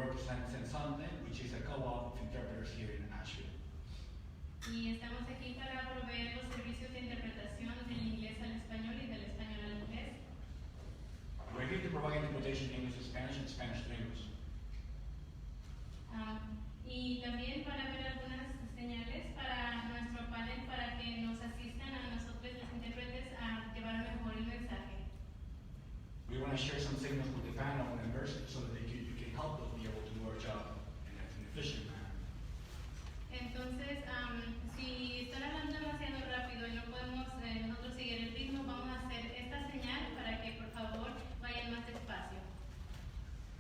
represents Untitled, which is a co-op of interpreters here in Asheville. Y estamos aquí para proveer los servicios de interpretación del inglés al español y del español al inglés. We're here to provide interpretation in English to Spanish and Spanish to English. Y también para ver algunas señales para nuestro panel para que nos asistan a nosotros los intérpretes a llevar mejor el mensaje. We want to share some signals with the panel and members so that you can help us be able to do our job in an efficient manner. Entonces, si están hablando demasiado rápido y no podemos nosotros seguir el ritmo, vamos a hacer esta señal para que por favor vayan más despacio.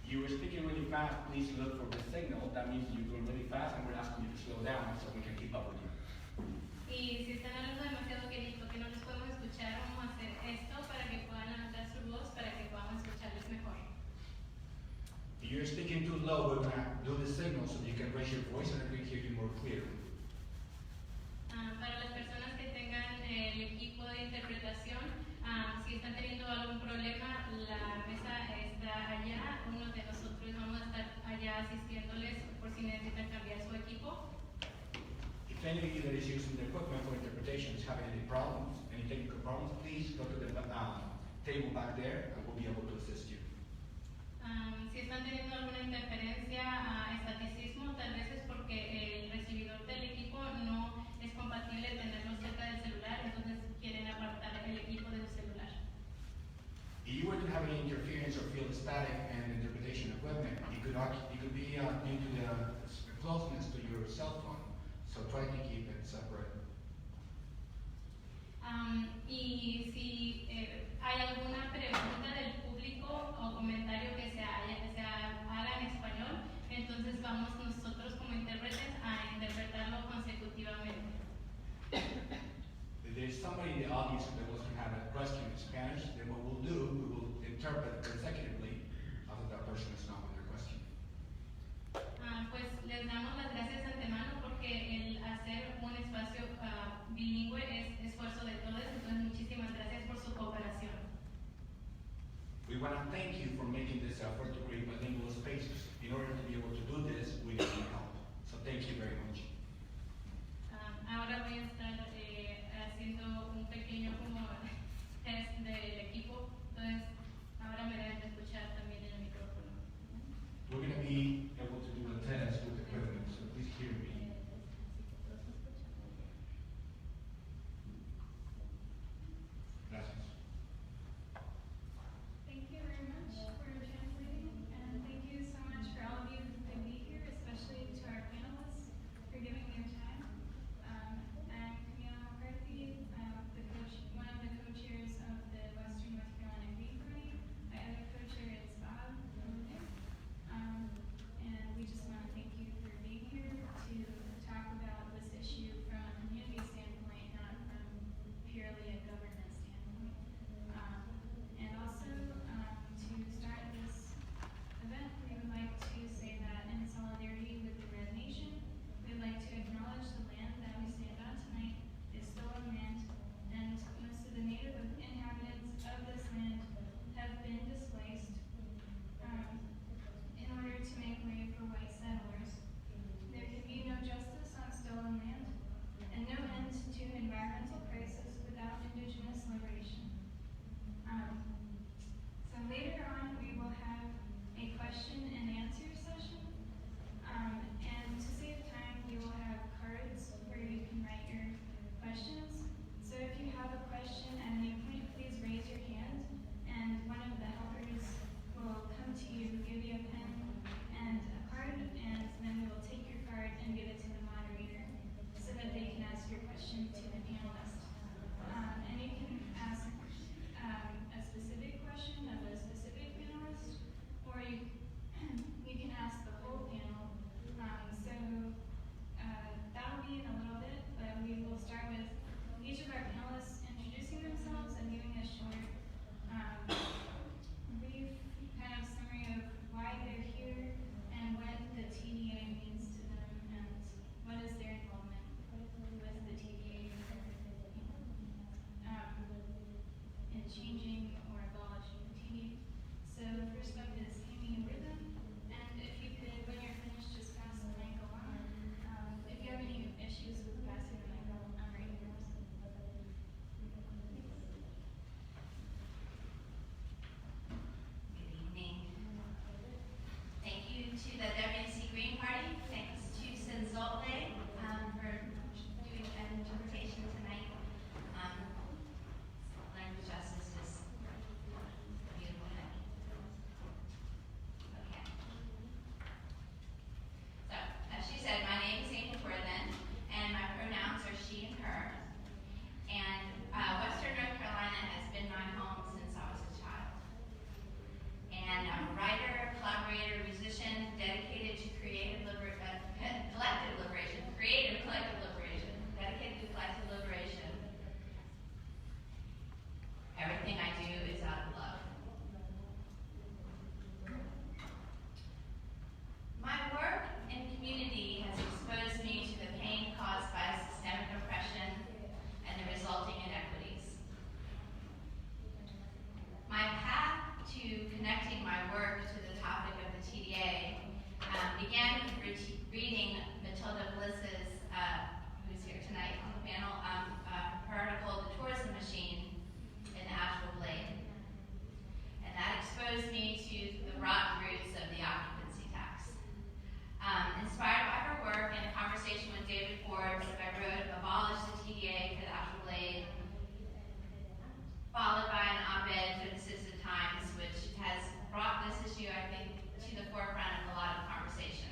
If you were speaking really fast, please look for the signal. That means you're going really fast and we're asking you to slow down so we can keep up with you. Y si están hablando demasiado quedito que no les podemos escuchar, vamos a hacer esto para que puedan levantar su voz para que podamos escucharles mejor. If you're speaking too low, we're going to do the signal so you can raise your voice and we can hear you more clearly. Para las personas que tengan el equipo de interpretación, si están teniendo algún problema, la mesa está allá, uno de nosotros vamos a estar allá asistiéndoles por si necesitan cambiar su equipo. If any of you that is using the equipment for interpretation is having any problems, any technical problems, please go to the table back there and we'll be able to assist you. Si están teniendo alguna interferencia a estaticismo, tal vez es porque el recibidor del equipo no es compatible tenerlo cerca del celular, entonces quieren apartar el equipo de su celular. If you were to have any interference or feel static and interpretation equipment, it could be due to the closeness to your cell phone, so try to keep it separate. Y si hay alguna pregunta del público o comentario que se haga en español, entonces vamos nosotros como intérpretes a interpretarlo consecutivamente. If there's somebody in the audience that wants to have a question in Spanish, then what we'll do, we will interpret consecutively after that person is done with their question. Pues les damos las gracias de antemano porque el hacer un espacio bilingüe es esfuerzo de todos, entonces muchísimas gracias por su cooperación. We want to thank you for making this effort to create bilingual spaces. In order to be able to do this, we need your help. So thank you very much. Ahora voy a estar haciendo un pequeño como test del equipo, entonces ahora me deben de escuchar también en el micrófono. We're going to be able to do a test with equipment, so please hear me. Gracias. Thank you very much for translating. began with reading Matilda Bliss's, who's here tonight on the panel, her article, The Tourism Machine in the Actual Blade. And that exposed me to the rotten roots of the occupancy tax. Inspired by her work and a conversation with David Forbes, I wrote Abolish the TDA for the Actual Blade, followed by an op-ed for the Citizen Times, which has brought this issue, I think, to the forefront of a lot of conversations.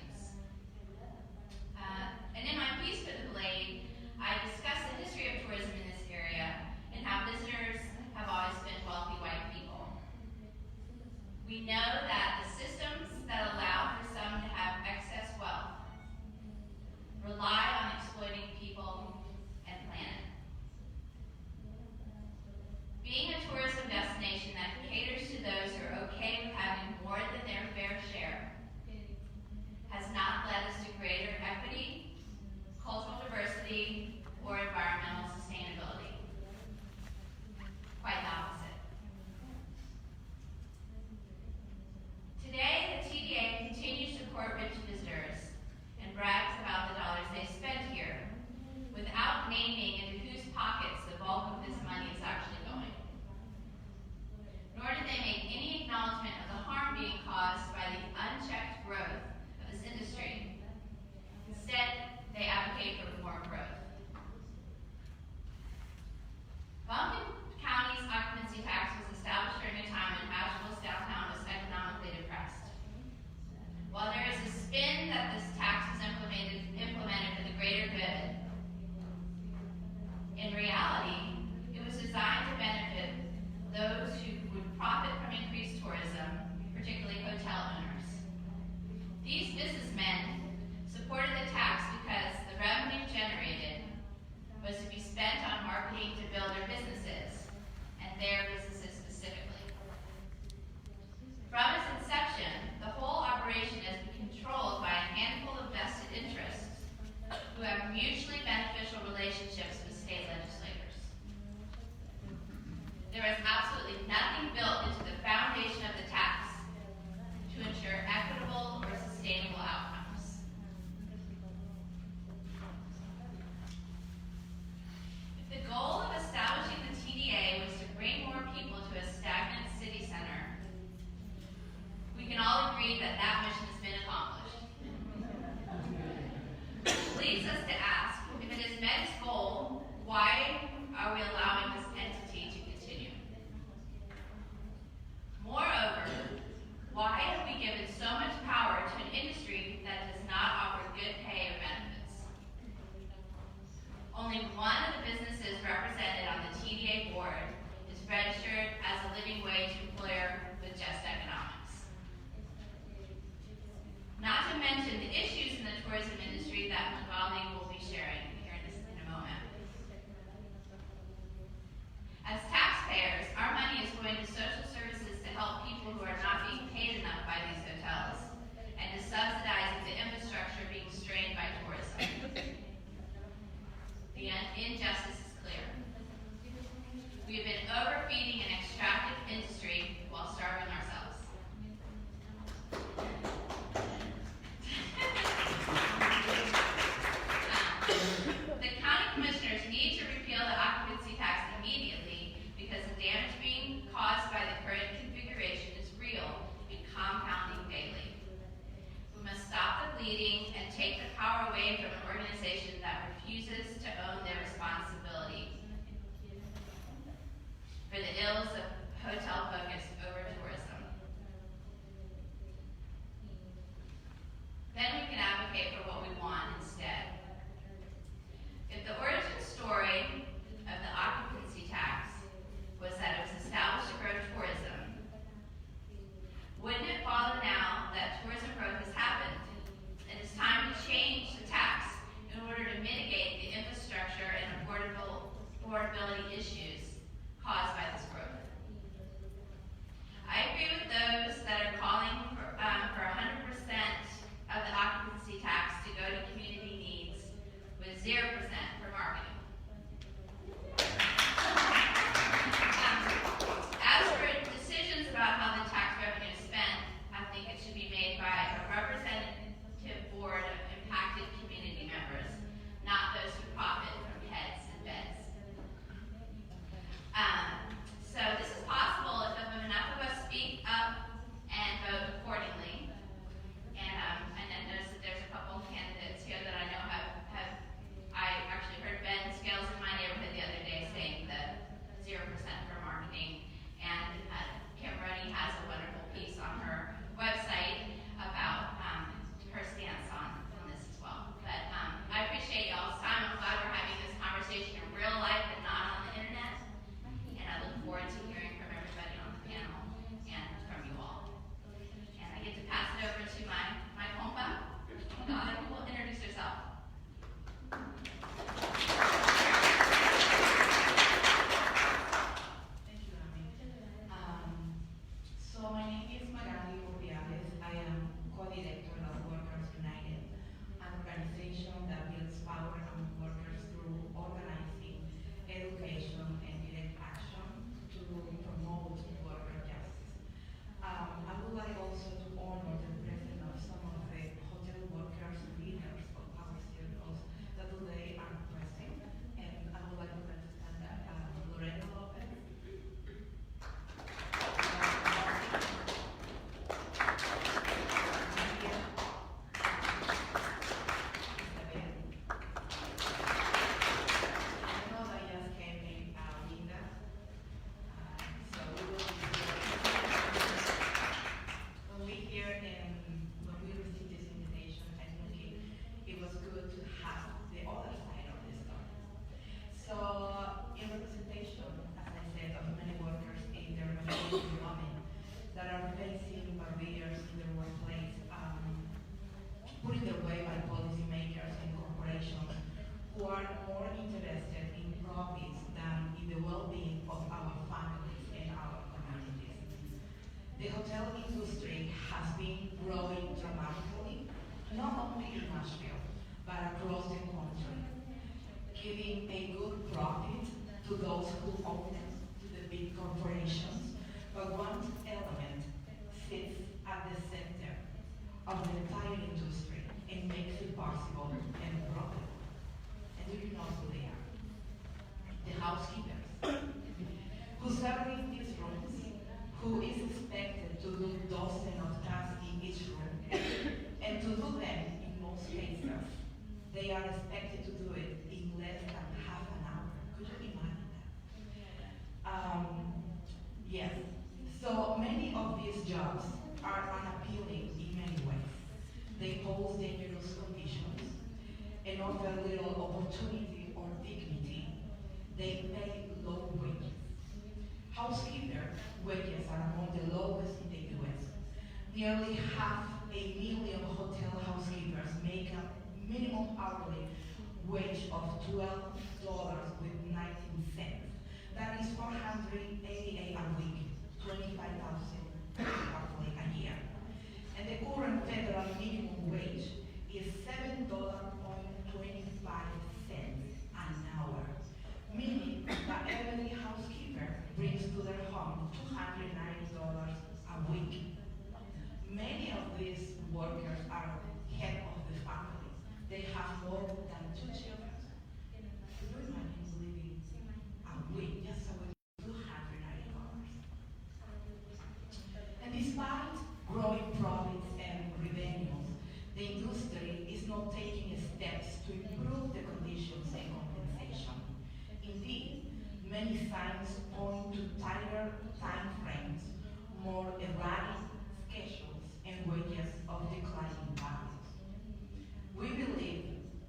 And in my piece for the Blade, I discussed the history of tourism in this area and how visitors have always been wealthy white people. We know that the systems that allow for some to have excess wealth rely on exploiting people and planet. Being a tourism destination that caters to those who are okay with having more than their fair share has not led us to greater equity, cultural diversity, or environmental sustainability. Quite the opposite. Today, the TDA continues to court rich visitors and brags about the dollars they spend here, without naming into whose pockets the bulk of this money is actually going. Nor do they make any acknowledgement of the harm being caused by the unchecked growth of this industry. Instead, they advocate for more growth. Buncombe County's occupancy tax was established during a time when Asheville's downtown was economically depressed. While there is a spin that this tax was implemented for the greater good, in reality, it was designed to benefit those who would profit from increased tourism, particularly hotel owners. These businessmen supported the tax because the revenue generated was to be spent on marketing to build their businesses, and their businesses specifically. From its inception, the whole operation has been controlled by a handful of vested interests who have mutually beneficial relationships with state legislators. There is absolutely nothing built into the foundation of the tax to ensure equitable or sustainable outcomes. If the goal of establishing the TDA was to bring more people to a stagnant city center, we can all agree that that mission has been accomplished. Which leads us to ask, if it has met its goal, why are we allowing this entity to continue? Moreover, why have we given so much power to an industry that does not offer good pay or benefits? Only one of the businesses represented on the TDA board is registered as a living wage employer with Just Economics. particularly women, that are facing barriers in their workplace, put in their way by policymakers and corporations who are more interested in profits than in the well-being of our families and our communities. The hotel industry has been growing dramatically, not only in Nashville, but across the country, giving a good profit to those who own them, to the big corporations. But one element sits at the center of the entire industry and makes it possible and profitable. And do you know who they are? The housekeepers, who serving these rooms, who is expected to do dozens of tasks in each room, and to do them in most cases. They are expected to do it in less than half an hour. Could you imagine that? Yes. So many of these jobs are unappealing in many ways. They pose dangerous conditions and offer little opportunity or dignity. They pay low wages. Housekeeper wages are among the lowest in the U.S. Nearly 500,000 hotel housekeepers make a minimum hourly wage of $12.19. That is $488 a week, $25,000 roughly a year. And the current federal minimum wage is $7.25 an hour, meaning that every housekeeper brings to their home $290 a week. Many of these workers are head of the family. They have more than 2 children. Could you imagine living a week just a week, $290? And despite growing profits and revenues, the industry is not taking steps to improve the conditions and compensation. Indeed, many signs point to tighter time frames, more erratic schedules, and wages of declining values. We believe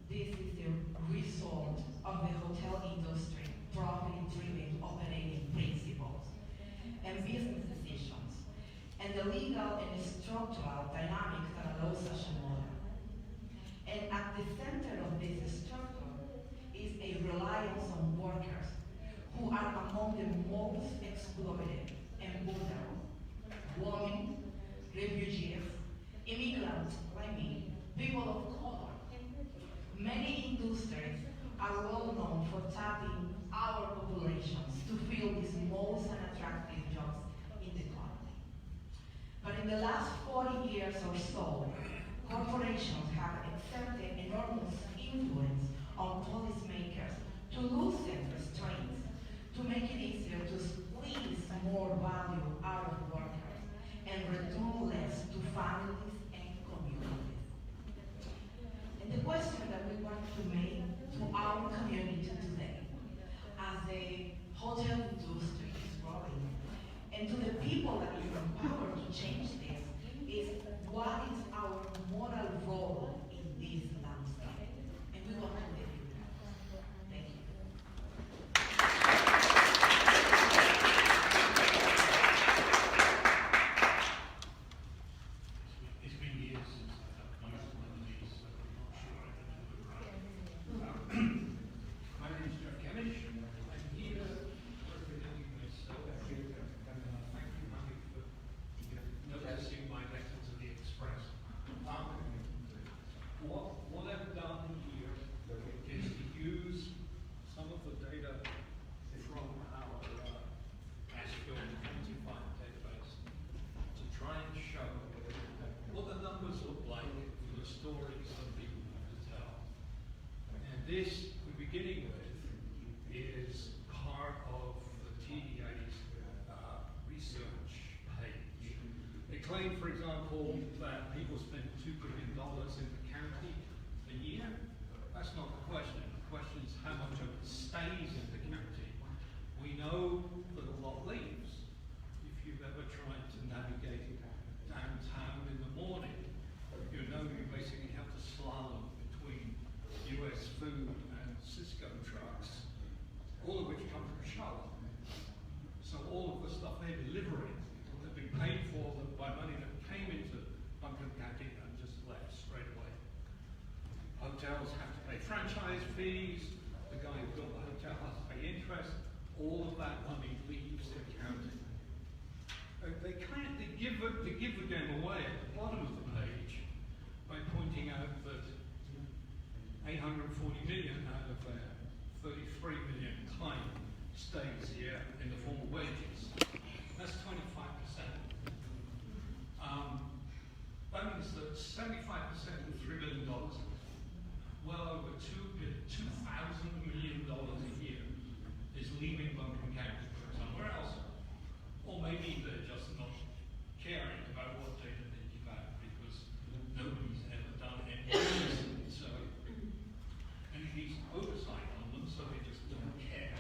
this is the result of the hotel industry profit-driven operating principles and business decisions, and the legal and structural dynamics that allow such a model. And at the center of this structure is a reliance on workers who are among the most exploited and vulnerable: women, refugees, immigrants like me, people of color. Many industries are well known for tapping our populations to fill these most unattractive jobs in the economy. But in the last 40 years or so, corporations have exerted enormous influence on policymakers to loosen restraints, to make it easier to squeeze more value out of workers and return less to families and communities. And the question that we want to make to our community today, as the hotel industry is growing, and to the people that are empowered to change this, is what is our moral role in this landscape? And we want to live with that. Thank you. It's been years since I've used one of these, so I'm not sure I can do it right. My name is Jeff Kemish. I'm here representing myself. Thank you, Mike, for noticing my letter to the Express. What I've done here is to use some of the data from our Asheville quantified database to try and show what the numbers look like for the stories that people have to tell. And this, we're beginning with, is part of the TDA's research page. They claim, for example, that people spend $2 billion in the county a year. That's not the question. The question is how much of it stays in the county. We know that a lot leaves. If you've ever tried to navigate downtown in the morning, you know you basically have to slalom between US food and Cisco trucks, all of which come from Charlotte. So all of the stuff they deliver all of that money leaves the county. They give the game away at the bottom of the page by pointing out that 840 million out of their 33 million claim stays here in the form of wages. That's 25%. That means that 75% of $3 billion, well over $2,000 million a year, is leaving Buncombe County for somewhere else. Or maybe they're just not caring about what data they give out because nobody's ever done anything. So, and it needs oversight on them, so they just don't care.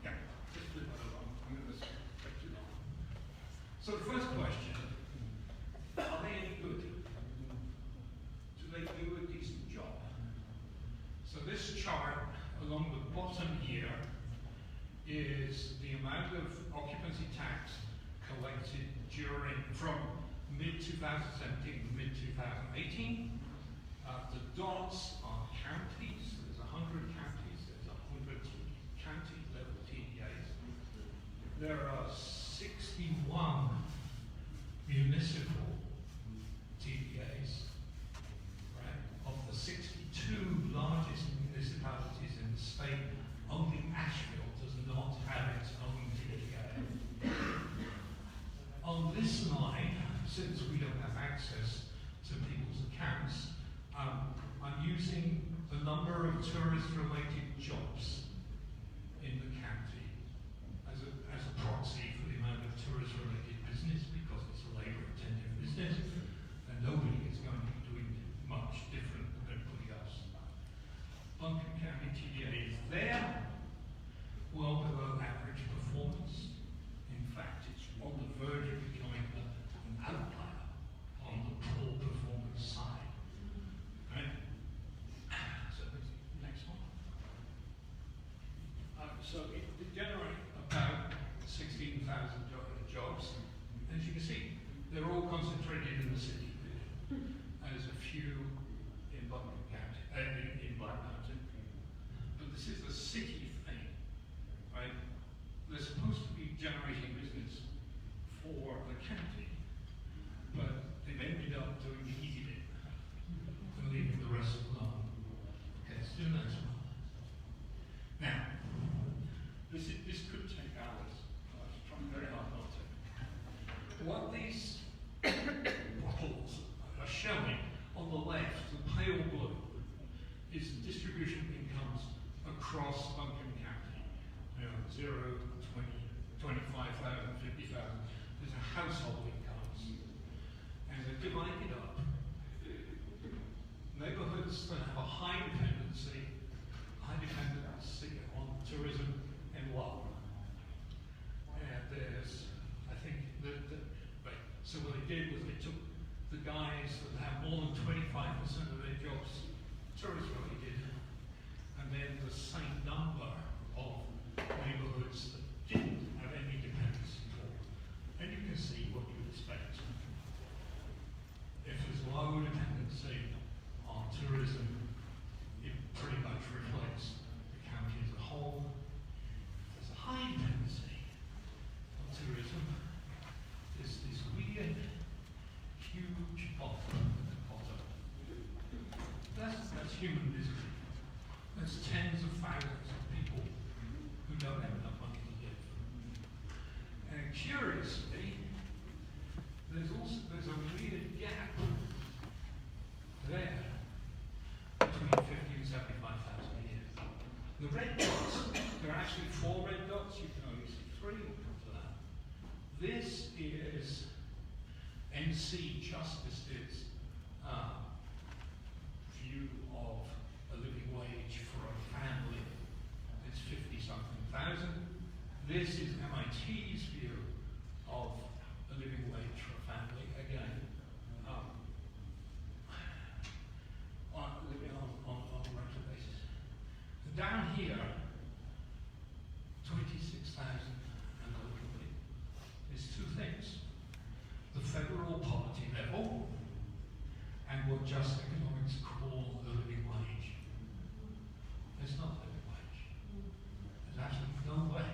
Yeah, just leave that alone. I'm going to spec it on. So the first question, are they any good? Do they do a decent job? So this chart along the bottom here is the amount of occupancy tax collected from mid-2017 to mid-2018. The dots are counties. There's 100 counties. There's 100 county level TDAs. There are 61 municipal TDAs. Right? Of the 62 largest municipalities in the state, only Asheville does not have its own TDA. On this line, since we don't have access to people's accounts, I'm using the number of tourist-related jobs in the county as a proxy for the amount of tourist-related business, because it's a labor-intensive business, and nobody is going to be doing much different than everybody else. Buncombe County TDA is there, well below average performance. In fact, it's on the verge of becoming an outlier on the poor performance side. Right? So, next one. So it generates about 16,000 jobs. As you can see, they're all concentrated in the city. There's a few in Buncombe County, in Black Mountain. But this is a city thing, right? They're supposed to be generating business for the county, but they've ended up doing the easy bit and leaving the rest alone. Okay, let's do the next one. Now, this could take hours. I was trying very hard not to. What these bottles are showing on the left, the pale blue, is the distribution of incomes across Buncombe County. You know, 0, 20, 25,000, 50,000. These are household incomes. And they're divided up. Neighborhoods that have a high dependency on tourism and low. And there's, I think, right. So what they did was they took the guys that have more than 25% of their jobs tourist related, and then the same number of neighborhoods that didn't have any dependency at all. And you can see what you would expect. If there's low dependency on tourism, it pretty much reflects the county as a whole. If there's a high dependency on tourism, there's this weird, huge bump at the bottom. That's human misery. That's tens of thousands of people who don't have enough money to live. And curiously, there's a weird gap there between 50 and 75,000 a year. The red dots, there are actually 4 red dots, you can only see 3, we'll come to that. This is NC Justice's view of a living wage for a family. It's 50-something thousand. This is MIT's view of a living wage for a family. Again, living on a regular basis. Down here, 26,000 and a little bit. There's 2 things. The federal poverty level and what just economics call the living wage. It's not a living wage. There's absolutely no way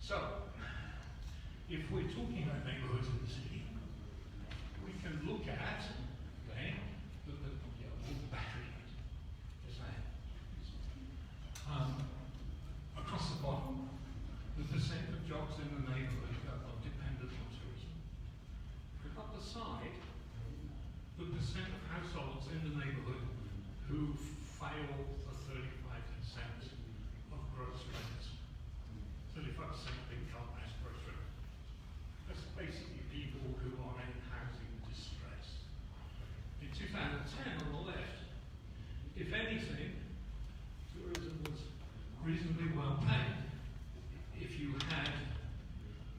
So, if we're talking about neighborhoods in the city, we can look at, okay, all the battery, just saying. Across the bottom, the percent of jobs in the neighborhood are dependent on tourism. Up the side, the percent of households in the neighborhood who fail the 35% of gross rent. 35% of income as gross rent. That's basically people who are in housing distress. In 2010, on the left, if anything, tourism was reasonably well paid. If you had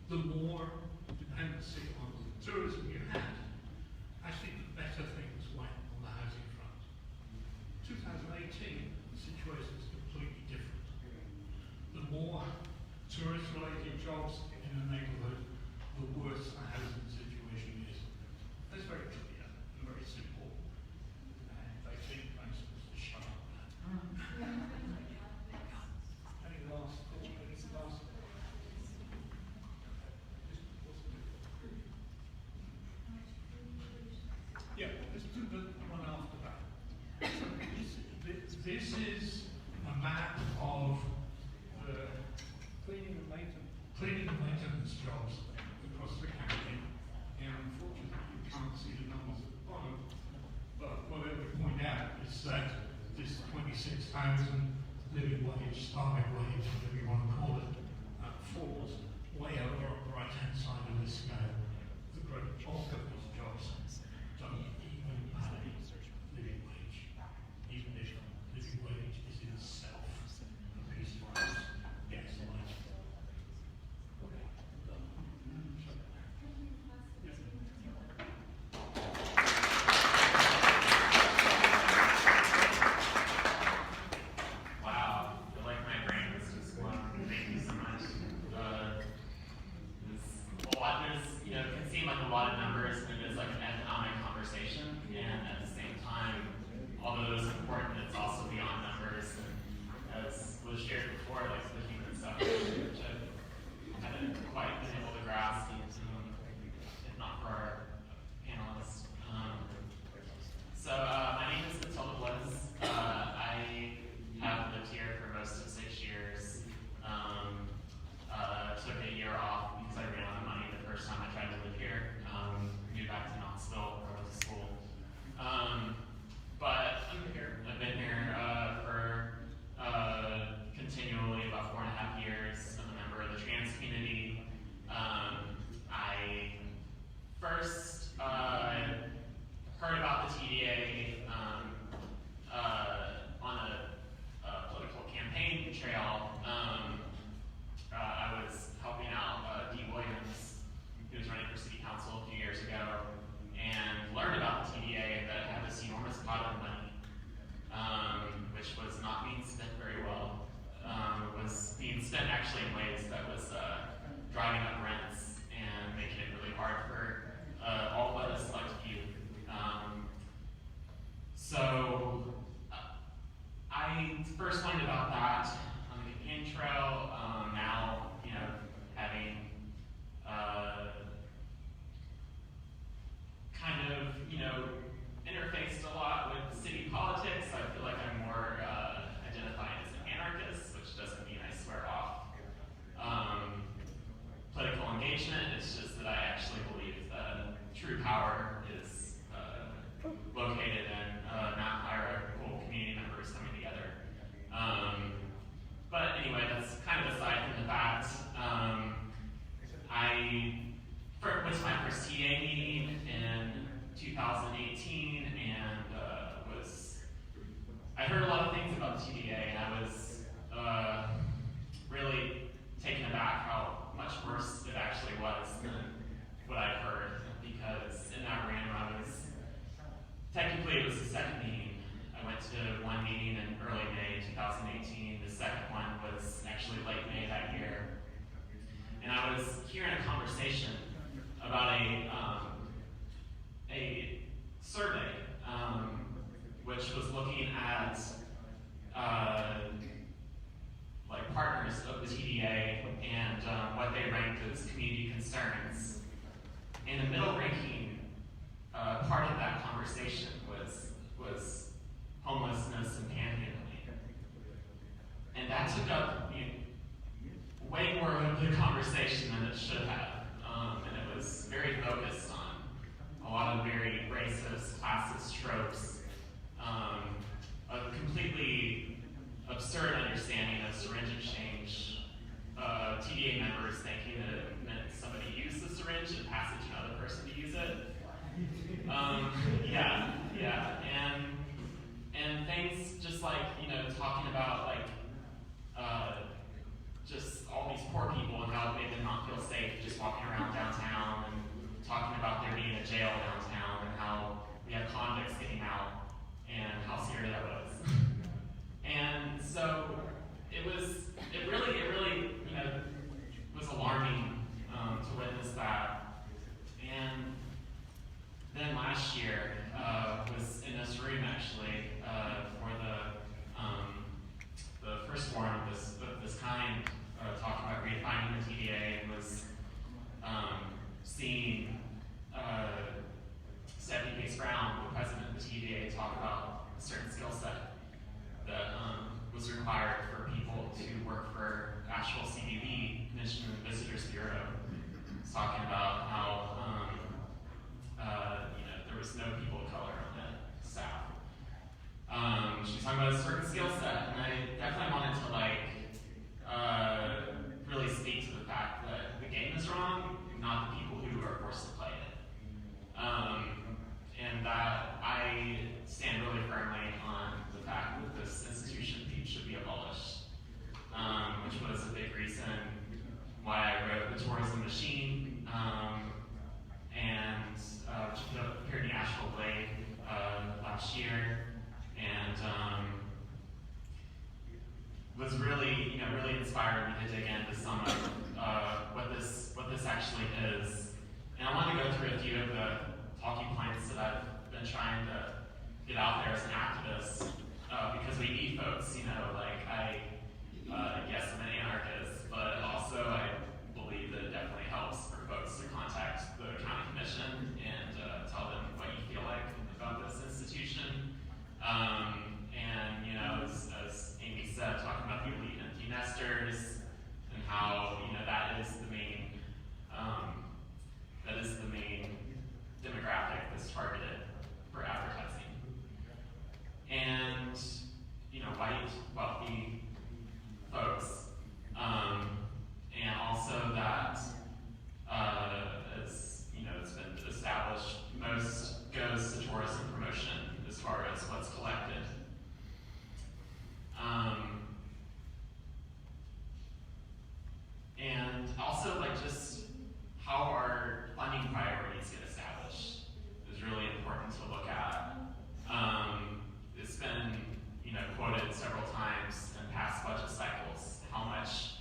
the more dependency on tourism you had, actually the better things went on the housing front. 2018, the situation is completely different. The more tourist-related jobs in a neighborhood, the worse the housing situation is. That's very clear and very simple. And I think I'm supposed to shut up now. Any last thought? Any last? Yeah, let's do the one after that. This is a map of the cleaning and maintenance jobs across the county. And unfortunately, you can't see the numbers at the bottom. But what I would point out is that this 26,000 living wage, starving wage, whatever you want to call it, falls way over on the right-hand side of this scale. The great bulk of these jobs don't even pay living wage, even if living wage is in itself a piece of rice, gas and light. Okay. Wow, I feel like my brain was just blown. Thank you so much. There's a lot. It can seem like a lot of numbers, and it is like an economic conversation. And at the same time, although it's important, it's also beyond numbers. And as was shared before, like the human suffering, which I haven't quite been able to grasp, if not for our panelists. My name is Untitled. I have lived here for most of 6 years. Took a year off because I ran out of money the first time I tried to live here. Moved back to Knoxville, where I went to school. But I'm here. I've been here for continually about 4.5 years. I'm a member of the trans community. I first heard about the TDA on a political campaign trail. I was helping out Dee Williams, who was running for city council a few years ago, and learned about the TDA and that it had this enormous pot of money, which was not being spent very well. It was being spent actually in ways that was driving up rents and making it really hard for all but a select few. I first learned about that on the campaign trail. Now, having kind of, interfaced a lot with city politics, I feel like I'm more identifying as an anarchist, which doesn't mean I swear off political engagement. It's just that I actually believe that true power is located in not hierarchical community members coming together. But anyway, that's kind of aside from the fact. I went to my first TA meeting in 2018 and I heard a lot of things about the TDA, and I was really taken aback how much worse it actually was than what I'd heard, because in that random technically it was the second meeting. I went to one meeting in early May 2018. The second one was actually late May that year. And I was hearing a conversation about a survey, which was looking at like partners members of the TDA and what they ranked as community concerns. And the middle ranking part of that conversation was homelessness and panhandling. And that took up way more of the conversation than it should have. And it was very focused on a lot of very racist, classist tropes, a completely absurd understanding of syringe exchange, TDA members thinking that it meant somebody used the syringe and passed it to another person to use it. And things just like, talking about just all these poor people and how they did not feel safe just walking around downtown, and talking about there being a jail downtown and how we have convicts getting out and how scary that was. And so it really was alarming to witness that. And then last year was in this room actually for the first forum of this kind, talking about redefining the TDA, and was seeing Stephanie Case Brown, the president of the TDA, talk about a certain skill set that was required for people to work for actual CBB, Commission and Visitors Bureau. It's talking about how there was no people of color on the staff. She's talking about a certain skill set, and I definitely wanted to really speak to the fact that the game is wrong, not the people who are forced to play it. And that I stand really firmly on the fact that this institution should be abolished, which was a big reason why I wrote The Tourism Machine, and which appeared in Asheville Blade last year, and was really inspired me to dig into some of what this actually is. And I want to go through a few of the talking points that I've been trying to get out there as an activist, because we need folks, yes, I'm an anarchist, but also I believe that it definitely helps for folks to contact the county commission and tell them what you feel like about this institution. As Amy said, talking about the elite empty nesters and how that is the main demographic that's targeted for advertising. And white, wealthy folks, and also that as it's been established, most goes to tourism promotion as far as what's collected. And also just how our funding priorities get established is really important to look at. It's been quoted several times in past budget cycles how much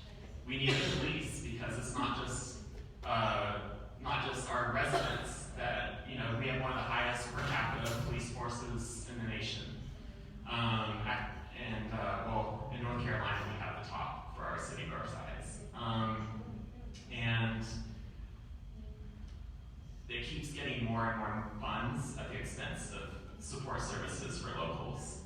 we need the police, because it's not just our residents that we have one of the highest per capita police forces in the nation. In North Carolina we have the top for our city borough size. And it keeps getting more and more funds at the expense of support services for locals.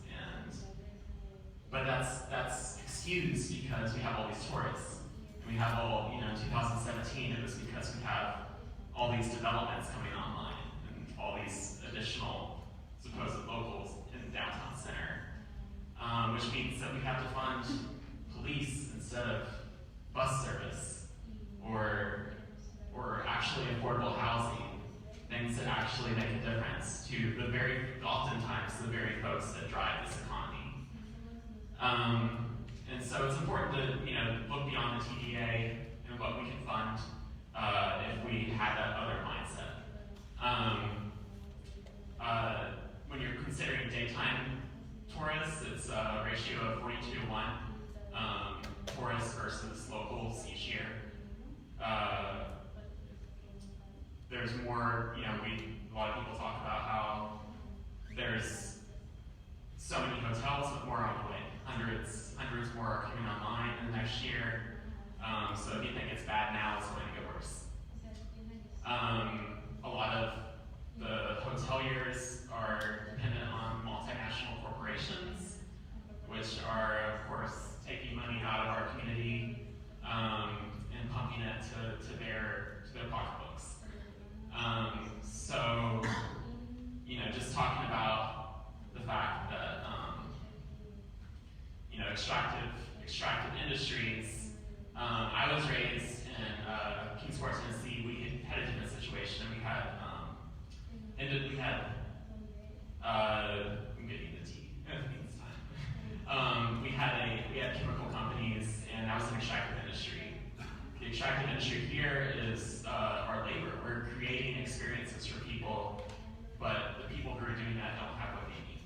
But that's excused because we have all these tourists. And we have in 2017 it was because we have all these developments coming online and all these additional supposed locals in the downtown center. Which means that we have to fund police instead of bus service or actually affordable housing, things that actually make a difference to oftentimes the very folks that drive this economy. And so it's important to look beyond the TDA and what we can fund if we had that other mindset. When you're considering daytime tourists, it's a ratio of 42 to 1, tourists versus locals each year. There's more, a lot of people talk about how there's so many hotels, but more on the way. Hundreds more are coming online in the next year. extractive industries. I was raised in Kingsport, Tennessee. We had a different situation. We had I'm getting the tea. I think it's time. We had chemical companies, and that was an extractive industry. The extractive industry here is our labor. We're creating experiences for people, but the people who are doing that don't have what they need.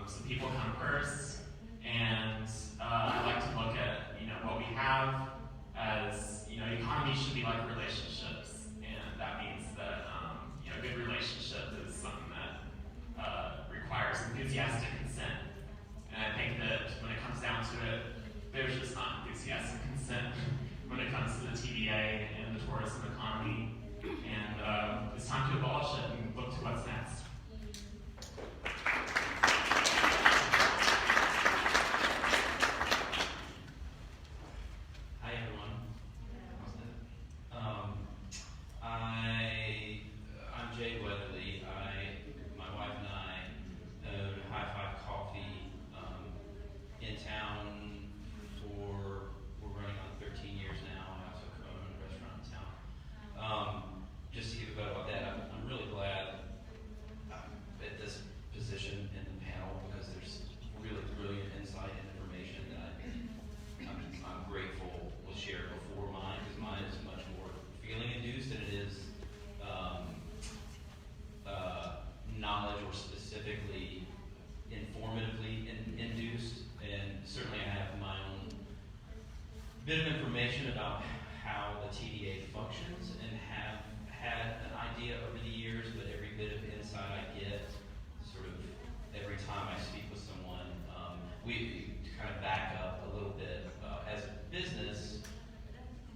So people come first, and I like to look at what we have as economy should be like relationships, and that means that a good relationship is something that requires enthusiastic consent. And I think that when it comes down to it, there's just not enthusiastic consent when it comes to the TBA and the tourism economy. And it's time to abolish it and look to what's next. Hi everyone. I'm Jay Weatherly. My wife and I own High Five Coffee in town we're running on 13 years now. I also own a restaurant in town. Just to give a bit about that, I'm really glad at this position in the panel because there's really brilliant insight and information that I'm grateful was shared before mine, because mine is much more feeling induced than it is knowledge or specifically informatively induced. And certainly I have my own bit of information about how the TDA functions and have had an idea over the years, but every bit of insight I get sort of every time I speak with someone, we kind of back up a little bit. As a business,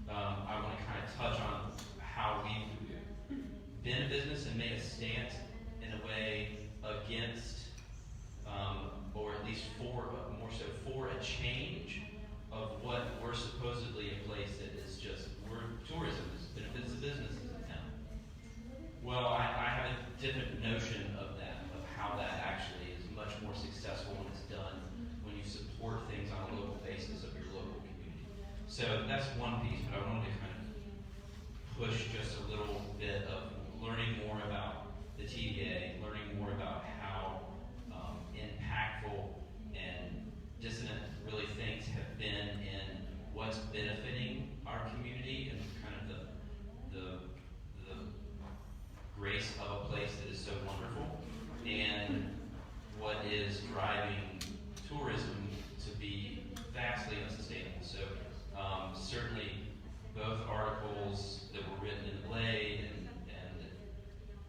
I want to kind of touch on how we've been a business and made a stance in a way against, or at least more so for a change of what we're supposedly a place that is just, tourism benefits the businesses in town. Well, I have a different notion of that, of how that actually is much more successful when it's done, when you support things on a local basis of your local community. So that's one piece, but I wanted to kind of push just a little bit of learning more about the TDA, learning more about how impactful and dissonant really things have been in what's benefiting our community and kind of the grace of a place that is so wonderful, and what is driving tourism to be vastly unsustainable. So certainly both articles that were written in the Blade and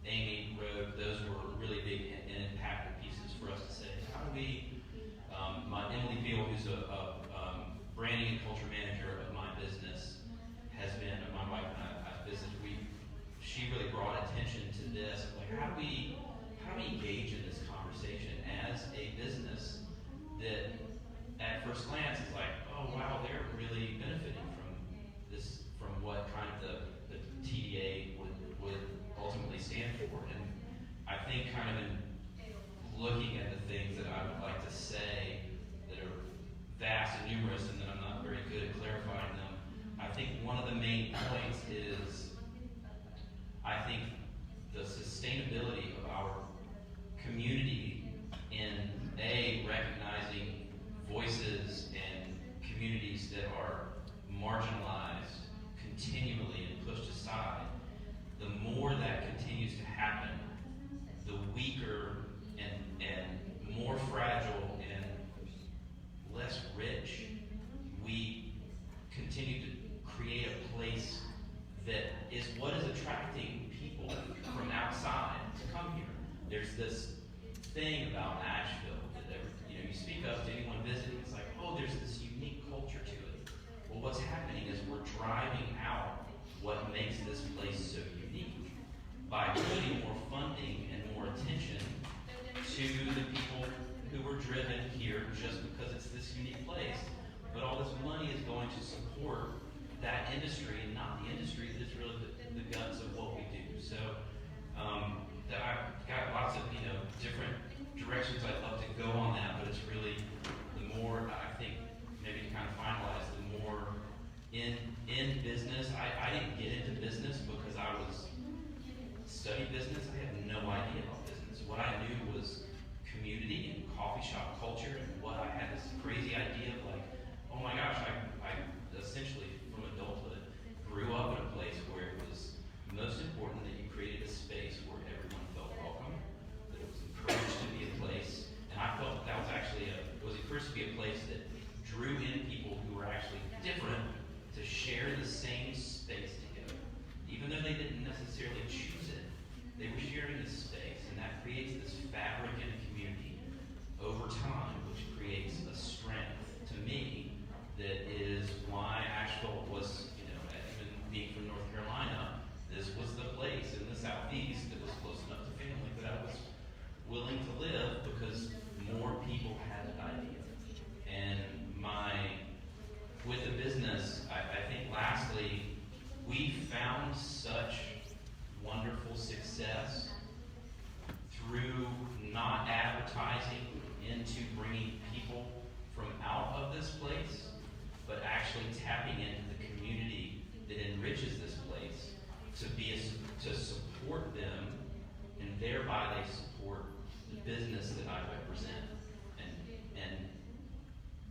Amy wrote, those were really big and impactful pieces for us to say, how do we, Emily Field, who's a branding and culture manager of my business, has been, my wife and I visited, she really brought attention to this, like how do we engage in this conversation as a business that at first glance is like, oh wow, they're really benefiting from this, from what kind of the TDA would ultimately stand for. And I think kind of in looking at the things that I would like to say that are vast and numerous and that I'm not very good at clarifying them, I think one of the main points is I think the sustainability of our community in recognizing voices and communities that are marginalized continually and pushed aside. The more that continues to happen, the weaker and more fragile and less rich we continue to create a place that is what is attracting people from outside to come here. There's this thing about Nashville that you speak of to anyone visiting, it's like, oh, there's this unique culture to it. Well, what's happening is we're driving out what makes this place so unique by putting more funding and more attention to the people who were driven here just because it's this unique place. But all this money is going to support that industry and not the industry that is really the guts of what we do. So I've got lots of different directions I'd love to go on that, but it's really the more, I think, maybe to kind of finalize, the more in business, I didn't get into business because I was study business. I had no idea about business. What I knew was community and coffee shop culture, and what I had this crazy idea of like, oh my gosh, I essentially from adulthood grew up in a place where it was most important that you created a space where everyone felt welcome, that it was encouraged to be a place, and I felt that was actually it was encouraged to be a place that drew in people who were actually different to share the same space together. Even though they didn't necessarily choose it, they were sharing this space, and that creates this fabric in a community over time, which creates a strength to me that is why Asheville was, even being from North Carolina, this was the place in the Southeast that was close enough to family that I was willing to live because more people had an idea. And with the business, I think lastly, we found such wonderful success through not advertising into bringing people from out of this place, but actually tapping into the community that enriches this place to support them, and thereby they support the business that I represent. And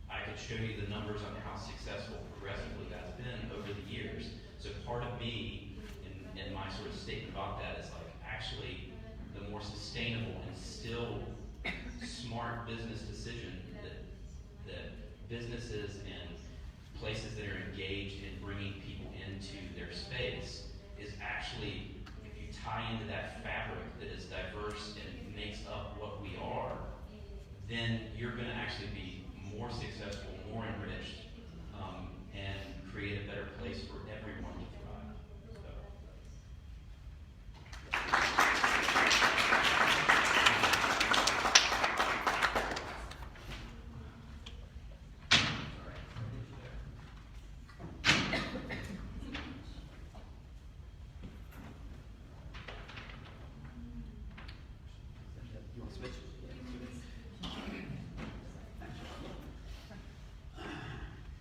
I could show you the numbers on how successful progressively that's been over the years. So part of me, in my sort of statement about that, is like actually the more sustainable and still smart business decision that businesses and places that are engaged in bringing people into their space is actually, if you tie into that fabric that is diverse and makes up what we are, then you're going to actually be more successful, more enriched, and create a better place for everyone to thrive.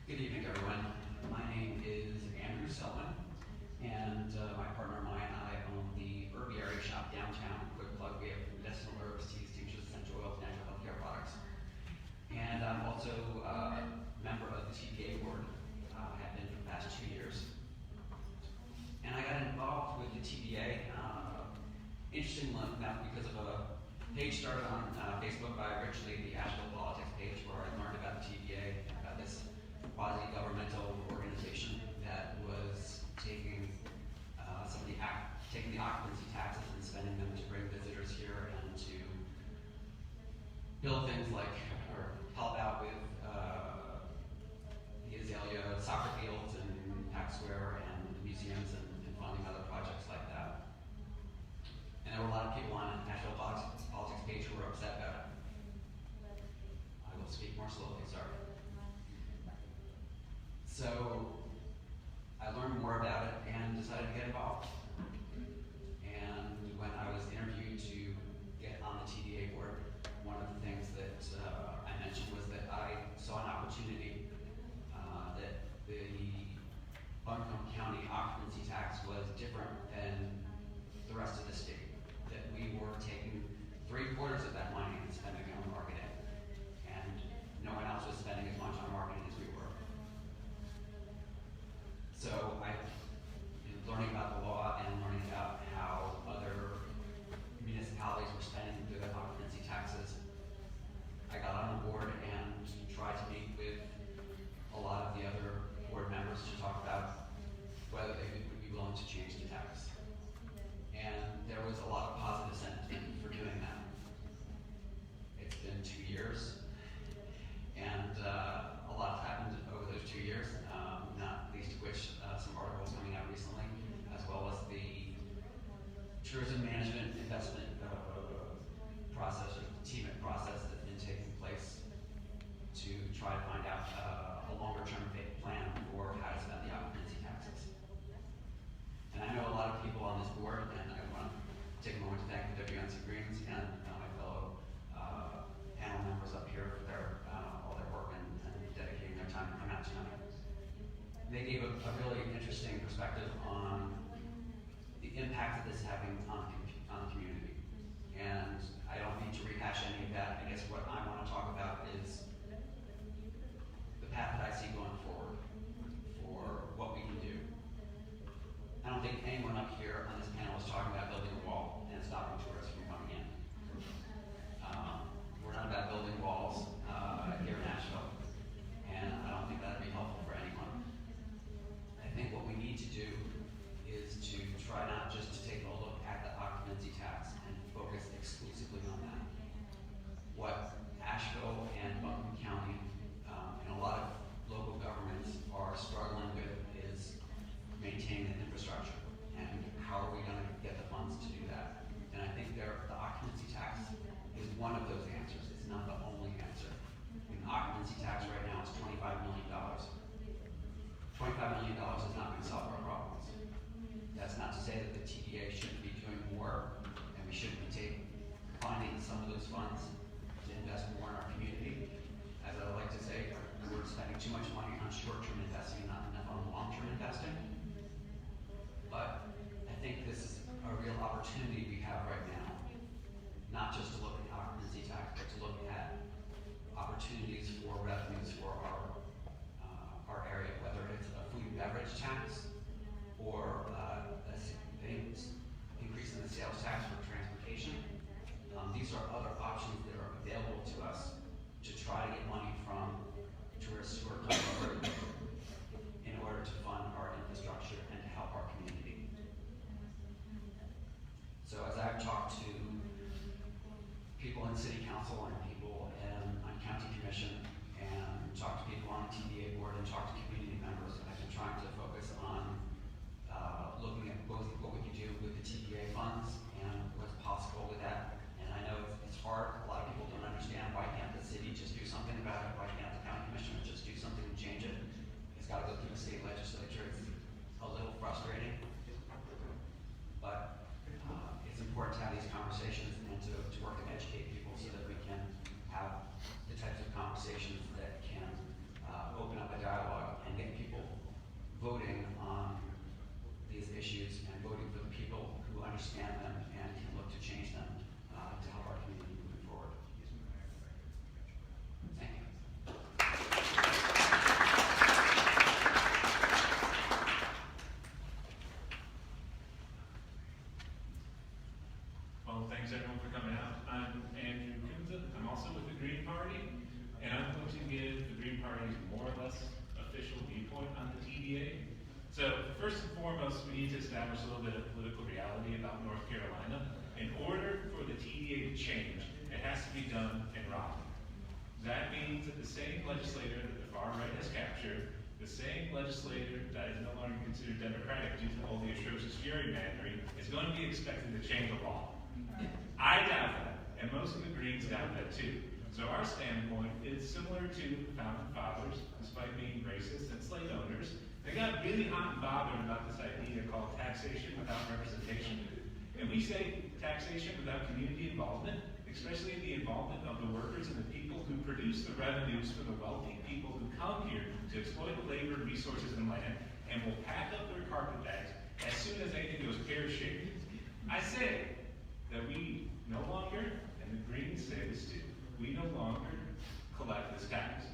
Good evening, everyone. My name is Andrew Selman, and my partner and I own the herbiary shop downtown. Quick plug, we have medicinal herbs, teas, tinctures, essential oils, natural healthcare products. And I'm also a member of the TPA board, have been for the past 2 years. And I got involved with the TPA, interestingly enough, because of a page started on Facebook by Rich Lee, the Asheville Politics page, where I learned about the TPA, about this quasi-governmental organization that was taking taking the occupancy taxes and spending them to bring visitors here and to build things like, or help out with the Azalea soccer fields and Pack Square and museums and funding other projects like that. And there were a lot of people on the National Politics page who were upset about it. I will speak more slowly, sorry. So I learned more about it and decided to get involved. And when I was interviewed to get on the TDA board, one of the things that I mentioned was that I saw an opportunity that the Buncombe County occupancy tax was different than the rest of the state. That we were taking 3/4 of that money and spending it on marketing. And no one else was spending as much on marketing as we were. So learning about the law and learning about how other municipalities were spending the occupancy taxes, I got on the board and tried to meet with a lot of the other board members to talk about whether they would be willing to change the tax. And there was a lot of positive sentiment for doing that. It's been 2 years, and a lot has happened over those 2 years, not least of which some articles coming out recently, as well as the tourism management investment process, or TMIP process that's been taking place to try to find out a longer-term plan for how to spend the occupancy taxes. And I know a lot of people on this board, and I want to take a moment to thank the WNC Greens and my fellow panel members up here for all their work they gave a really interesting perspective on the impact that this is having on the community. And I don't need to rehash any of that. I guess what I want to talk about is the path that I see going forward for what we can do. I don't think anyone up here on this panel is talking about building a wall and stopping tourists from coming in. We're not about building walls here in Nashville, and I don't think that'd be helpful for anyone. I think what we need to do is to try not just to take a look at the occupancy tax and focus exclusively on that. What Asheville and Buncombe County and a lot of local governments are struggling with is maintaining the infrastructure, and how are we going to get the funds to do that? And I think the occupancy tax is one of those answers. It's not the only answer. The occupancy tax right now is $25 million. $25 million is not going to solve our problems. That's not to say that the TDA shouldn't be doing more, and we shouldn't be finding some of those funds to invest more in our community. As I like to say, we're spending too much money on short-term investing, not enough on long-term investing. But I think this is a real opportunity we have right now, not just to look at the occupancy tax, but to look at opportunities for revenues for our area, whether it's a food and beverage tax or increase in the sales tax for transportation. These are other options that are available to us to try to get money from tourists who are coming over in order to fund our infrastructure and to help our community. So as I've talked to people in city council and people on county commission and talked to people on the TDA board and talked to community members, I've been trying to focus on looking at both what we can do with the TDA funds and what's possible with that. And I know it's hard. A lot of people don't understand why can't the city just do something about it? Why can't the county commissioner just do something and change it? It's got to go through the state legislature. It's a little frustrating, but it's important to have these conversations and to work and educate people so that we can have the types of conversations that can open up a dialogue and get people voting on these issues and voting for the people who understand them and can look to change them to help our community moving forward. Thank you. Well, thanks everyone for coming out. I'm Andrew Kunza. I'm also with the Green Party, and I'm going to give the Green Party's more or less official viewpoint on the TDA. So, first and foremost, we need to establish a little bit of political reality about North Carolina. In order for the TDA to change, it has to be done in Raleigh. That means that the same legislator that the far right has captured, the same legislator that is no longer considered democratic due to all the atrocious gerrymandering, is going to be expected to change the law. I doubt that, and most of the Greens doubt that too. So our standpoint is similar to the Founding Fathers, despite being racist and slave owners. They got really hot and bothered about this idea called taxation without representation. And we say taxation without community involvement, especially the involvement of the workers and the people who produce the revenues for the wealthy people who come here to exploit the labor, resources, and land, and will pack up their carpet bags as soon as anything goes pear-shaped. I say that we no longer, and the Greens say this too, we no longer collect this tax.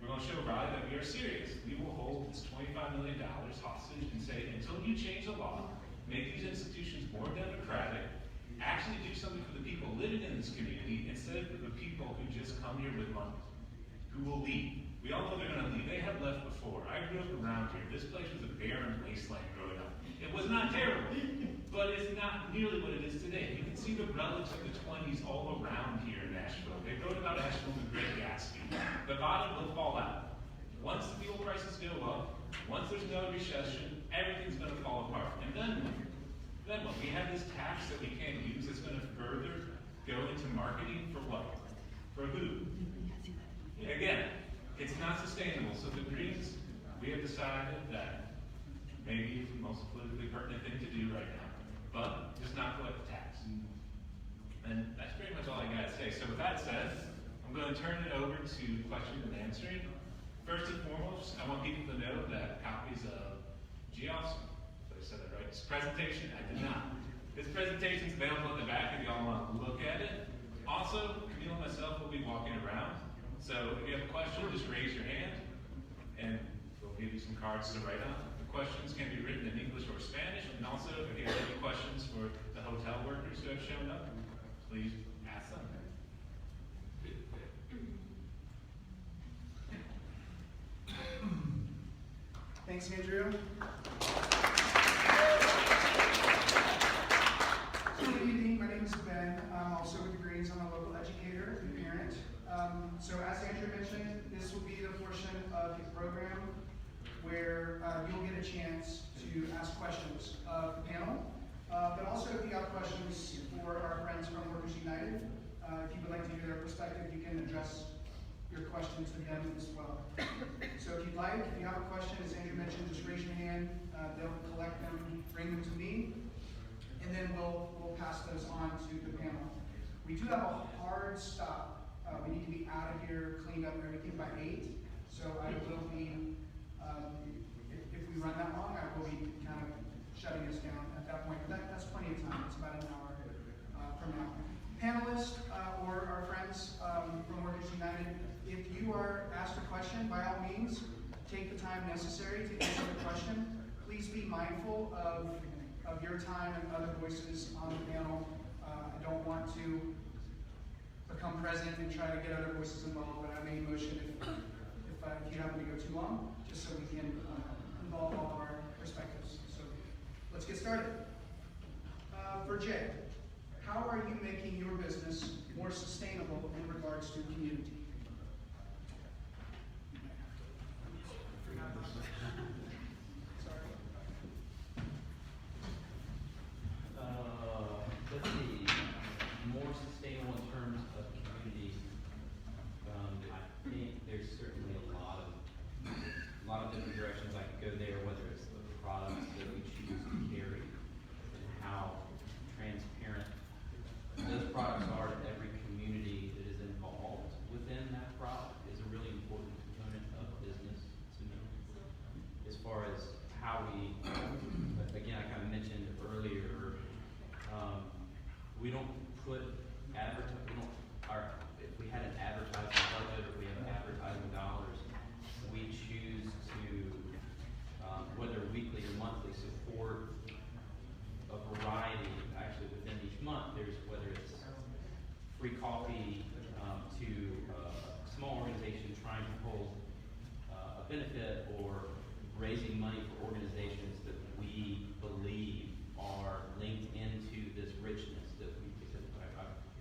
We're going to show Raleigh that we are serious. We will hold this $25 million hostage and say, until you change the law, make these institutions more democratic, actually do something for the people living in this community instead of for the people who just come here with money, who will leave. We all know they're going to leave. They have left before. I grew up around here. This place was a barren wasteland growing up. It was not terrible, but it's not nearly what it is today. You can see the relics of the 20s all around here in Nashville. They wrote about Asheville in the Great Gatsby. The bottom will fall out. Once the fuel prices go up, once there's no recession, everything's going to fall apart. And then what? We have this tax that we can't use that's going to further go into marketing for what? For who? Again, it's not sustainable. So the Greens, we have decided that maybe it's the most politically pertinent thing to do right now, but just not collect the tax. And that's pretty much all I got to say. So with that said, I'm going to turn it over to questions and answering. First and foremost, I want people to know that copies of presentation? I did not. This presentation is available in the back if y'all want to look at it. Also, Camille and myself will be walking around. So if you have a question, just raise your hand and we'll give you some cards to write on. The questions can be written in English or Spanish. And also, if you have any questions for the hotel workers who have shown up, please ask them. Thanks, Andrew. Good evening, my name is Ben. I'm also with the Greens. I'm a local educator and parent. So as Andrew mentioned, this will be the portion of the program where you'll get a chance to ask questions of the panel. But also if you have questions for our friends from Workers United, if you would like to hear their perspective, you can address your question to them as well. So if you'd like, if you have a question, as Andrew mentioned, just raise your hand. They'll collect them, bring them to me, and then we'll pass those on to the panel. We do have a hard stop. We need to be out of here, cleaned up, everything by 8. So I will be, if we run that long, I will be kind of shutting us down at that point. But that's plenty of time. It's about an hour from now. Panelists or our friends from Workers United, if you are asked a question, by all means, take the time necessary to answer the question. Please be mindful of your time and other voices on the panel. I don't want to become present and try to get other voices involved, but I may motion if you happen to go too long, just so we can involve all of our perspectives. So let's get started. For Jay, how are you making your business more sustainable in regards to community? Let's see, more sustainable in terms of community. I think there's certainly a lot of different directions I could go there, whether it's the products that we choose to carry and how transparent those products are to every community that is involved within that product is a really important component of business to me. As far as how we, again, I kind of mentioned earlier, we don't put if we had an advertising budget or we have advertising dollars, we choose to, whether weekly or monthly, support a variety, actually within each month, there's whether it's free coffee to a small organization trying to hold a benefit or raising money for organizations that we believe are linked into this richness that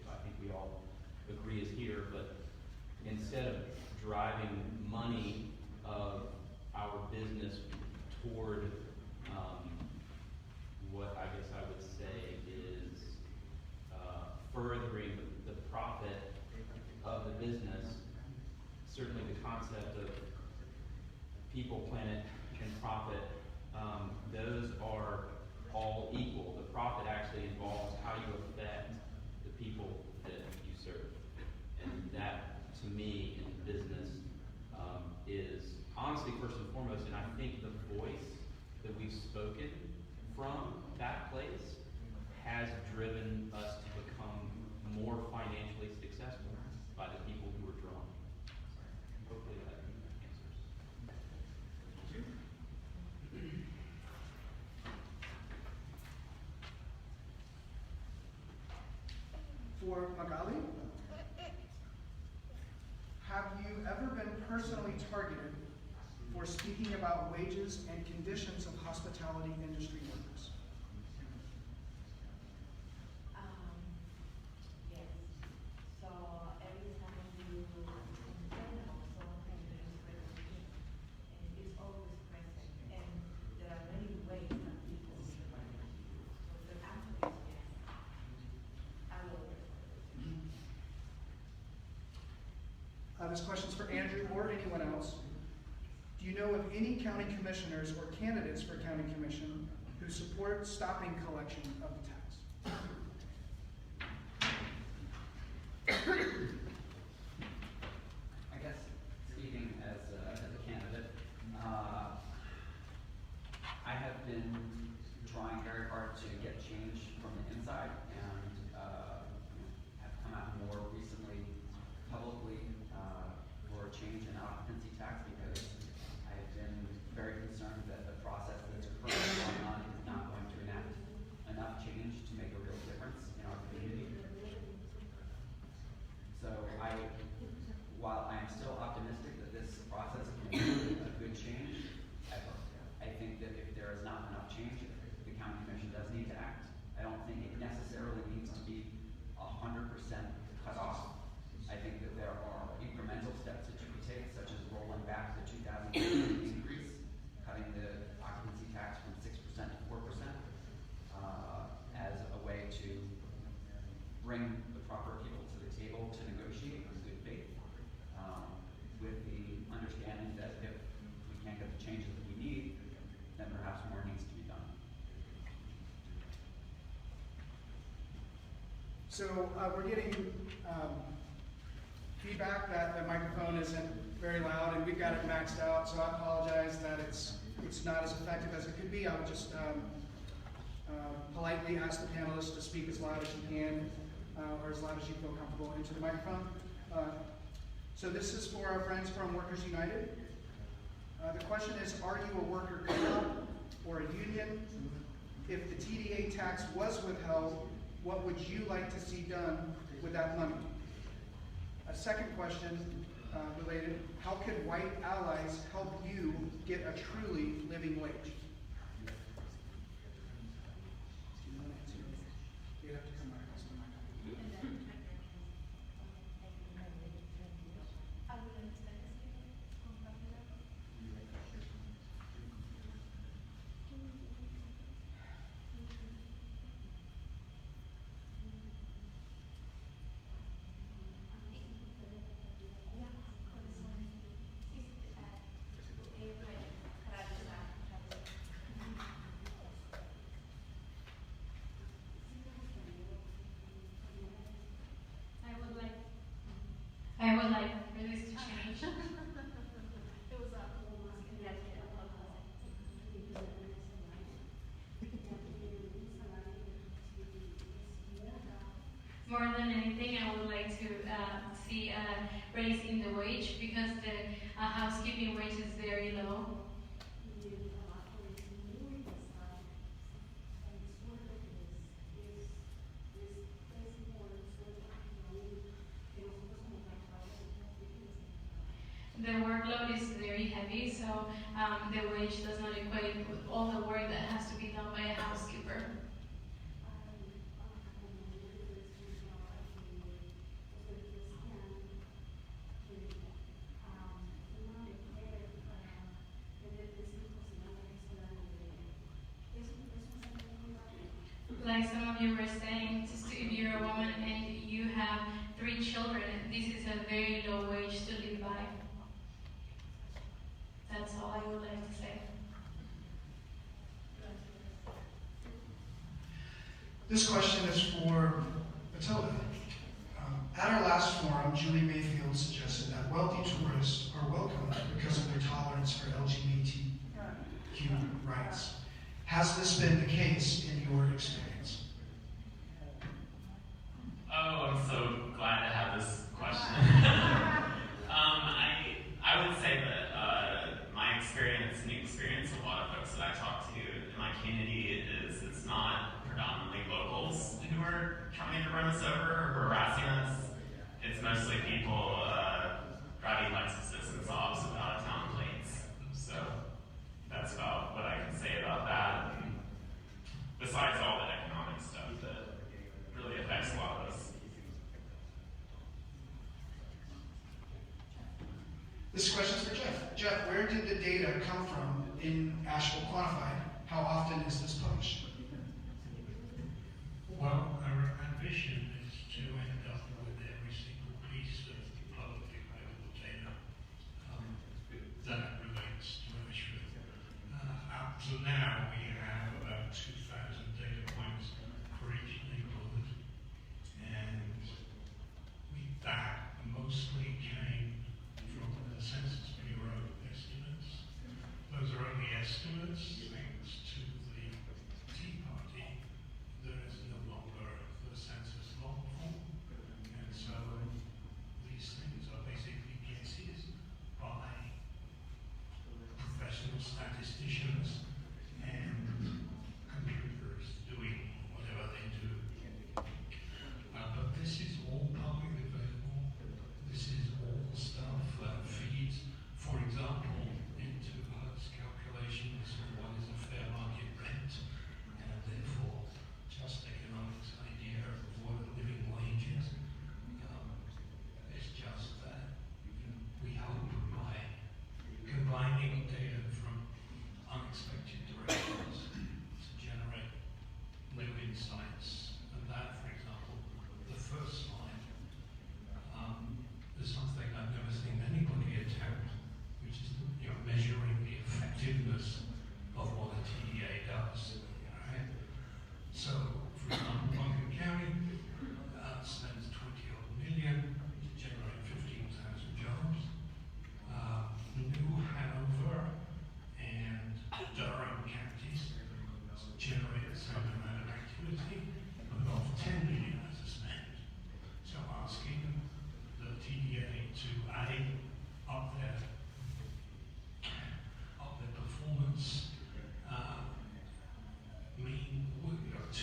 I think we all agree is here, but instead of driving money of our business toward what I guess I would say is furthering the profit of the business, certainly the concept of people, planet, and profit, those are all equal. The profit actually involves how you affect the people that you serve. And that, to me, in business, is honestly first and foremost, and I think the voice that we've spoken from that place has driven us to become more financially successful by the people who are drawn. Hopefully that answers. For Magali, have you ever been personally targeted for speaking about wages and conditions of hospitality industry workers? Yes. So every time you complain about something, there is recognition, and it's always present. And there are many ways that people respond to you. So the answer is yes. I will respond. This question's for Andrew or anyone else. Do you know of any county commissioners or candidates for county commission who support stopping collection of the tax? I guess speaking as a candidate, I have been trying very side and have come out more recently publicly for a change in occupancy tax because I have been very concerned that the process that's currently going on is not going to enact enough change to make a real difference in our community. So while I am still optimistic that this process can be a good change, I think that if there is not enough change, the county commission does need to act. I don't think it necessarily needs to be 100% cut off. I think that there are incremental steps that you could take, such as rolling back the 2018 increase, cutting the occupancy tax from 6% to 4%, as a way to bring the proper people to the table to negotiate in good faith, with the understanding that if we can't get the changes that we need, then perhaps more needs to be done. So we're getting feedback that the microphone isn't very loud, and we've got it maxed out. So I apologize that it's not as effective as it could be. I would just politely ask the panelists to speak as loud as you can, or as loud as you feel comfortable into the microphone. So this is for our friends from Workers United. The question is, are you a worker co-op or a union? If the TDA tax was withheld, what would you like to see done with that money? A second question related, how could white allies help you get a truly living wage? You'd have to come back. I would like for this to change. More than anything, I would like to see a raise in the wage because the housekeeping wage is very low. The workload is very heavy, so the wage does not equate with all the work that has to be done by a housekeeper. Like some of you were saying, if you're a woman and you have 3 children, this is a very low wage to live by. That's all I would like to say. This question is for Matilda. At our last forum, Julie Mayfield suggested that wealthy tourists are welcome because of their tolerance for LGBTQ rights. Has this been the case in your experience? Oh, I'm so glad to have this question. I would say that my experience and the experience of a lot of folks that I talk to in my community is it's not predominantly locals who are trying to run us over or harassing us. It's mostly people driving Lexuses and Saabs with out-of-town plates. So that's about what I can say about that. And besides all the economic stuff that really affects a lot of us. This question is for Jeff. Jeff, where did the data come from in Asheville Quantified? How often is this published? Well, our ambition is to end up with every single piece of publicly available data that relates to Asheville. Up to now, we have about 2,000 data points for each neighborhood, and that mostly came from the Census Bureau estimates. Those are only estimates, thanks to the Tea Party. There is no longer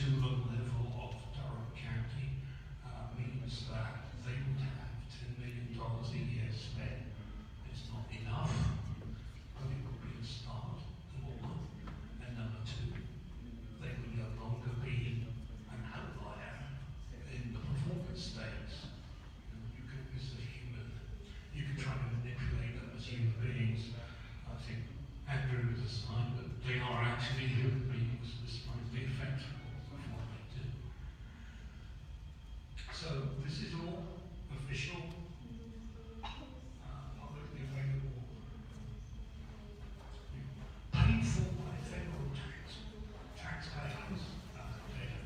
to the level of Durham County means that they would have $10 million a year spent. It's not enough, but it would be a start, number one. And number two, they would no longer be an outlier in the performance stakes. You can, as a human, you can try to manipulate them as human beings. I think Andrew has assigned that they are actually human beings despite the effect of what they do. So this is all official, publicly available, paid for by federal taxpayers data.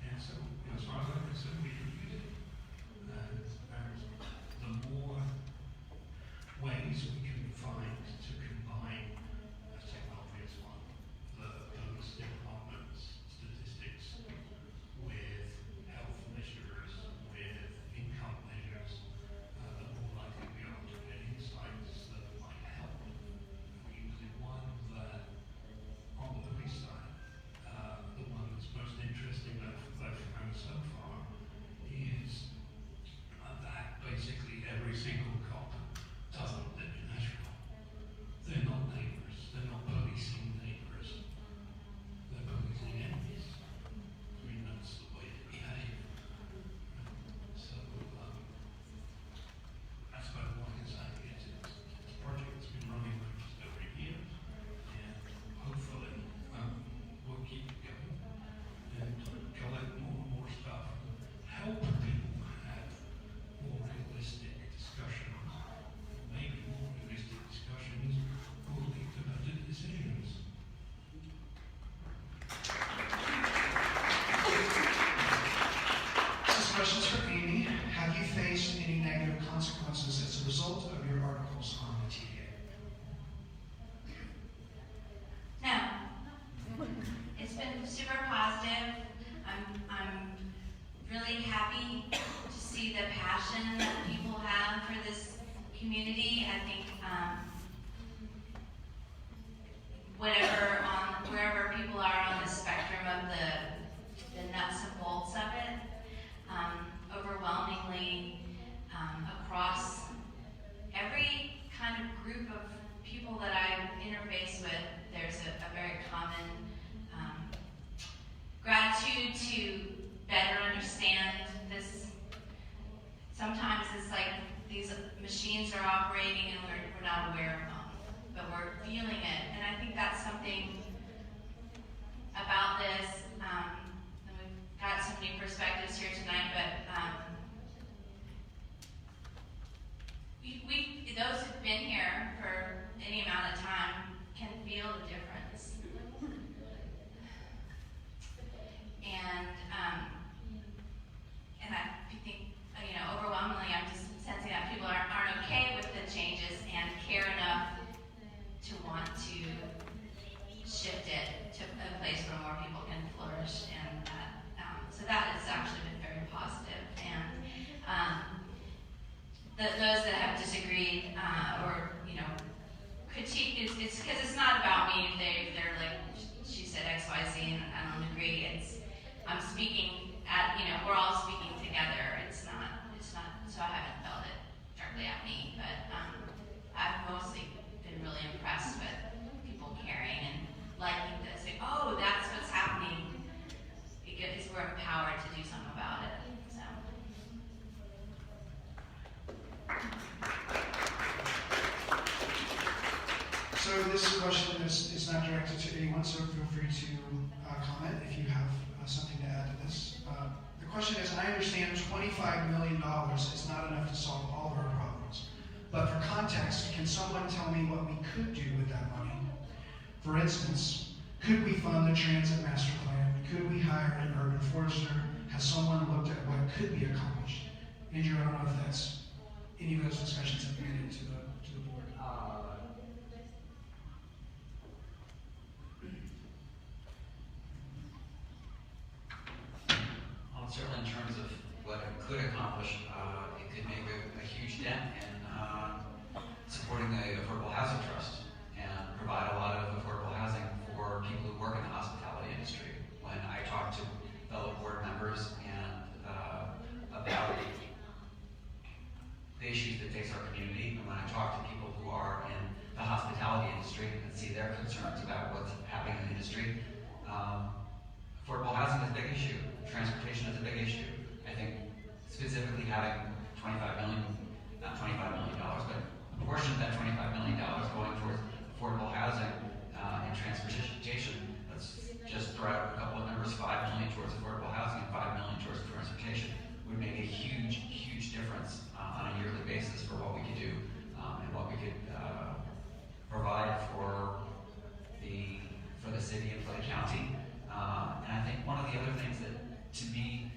And so, as far as I'm concerned, we can use it. And the more ways we can find to combine, let's take an obvious one, the police department's statistics with health measures, with income measures, the more likely we are to get insights that might help. Using one that, on the police side, the one that's most interesting that I've found so far is that basically every single cop doesn't live in Nashville. They're not neighbors. They're not policing neighbors. They're policing enemies. I mean, that's the way they behave. So, that's about what I can say. It's a project that's been running for just over a year, and hopefully we'll keep it going and collect more and more stuff, help people have more realistic discussions. Maybe more realistic discussions will lead to better decisions. This question's for Amy. Have you faced any negative consequences as a result of your articles on the TDA? No. It's been super positive. I'm really happy to see the passion that people have for this community. I think wherever people are on the spectrum of the nuts and bolts of it, overwhelmingly across every kind of group of people that I interface with, there's a very common gratitude to better understand this. Sometimes it's like these machines are operating and we're not aware of them, but we're feeling it. And I think that's something about this, and we've got some new perspectives here tonight, but those who've been here for any amount of time can feel the difference. And I think, overwhelmingly, I'm just sensing that people aren't okay with the changes and care enough to want to shift it to a place where more people can flourish. And so that has actually been very positive. And those that have disagreed or critique, it's because it's not about me. They're like, she said X, Y, Z, and I don't agree. I'm speaking at, we're all speaking together. It's not, so I haven't felt it directly at me, but I've mostly been really impressed with people caring and liking this. Like, oh, that's what's happening, because we're empowered to do something about it. So this question is not directed to anyone, so feel free to comment if you have something to add to this. The question is, I understand $25 million is not enough to solve all of our problems, but for context, can someone tell me what we could do with that money? For instance, could we fund the transit master plan? Could we hire an urban forester? Has someone looked at what could be accomplished? Andrew, I don't know if that's any of those discussions have made it to the board. Certainly in terms of what it could accomplish, it could make a huge dent in supporting the Affordable Housing Trust and provide a lot of affordable housing for people who work in the hospitality industry. When I talk to throw out a couple of numbers, 5 million towards affordable housing and 5 million towards transportation would make a huge, huge difference on a yearly basis for what we could do and what we could provide for the city and for the county. And I think one of the other things that, to me,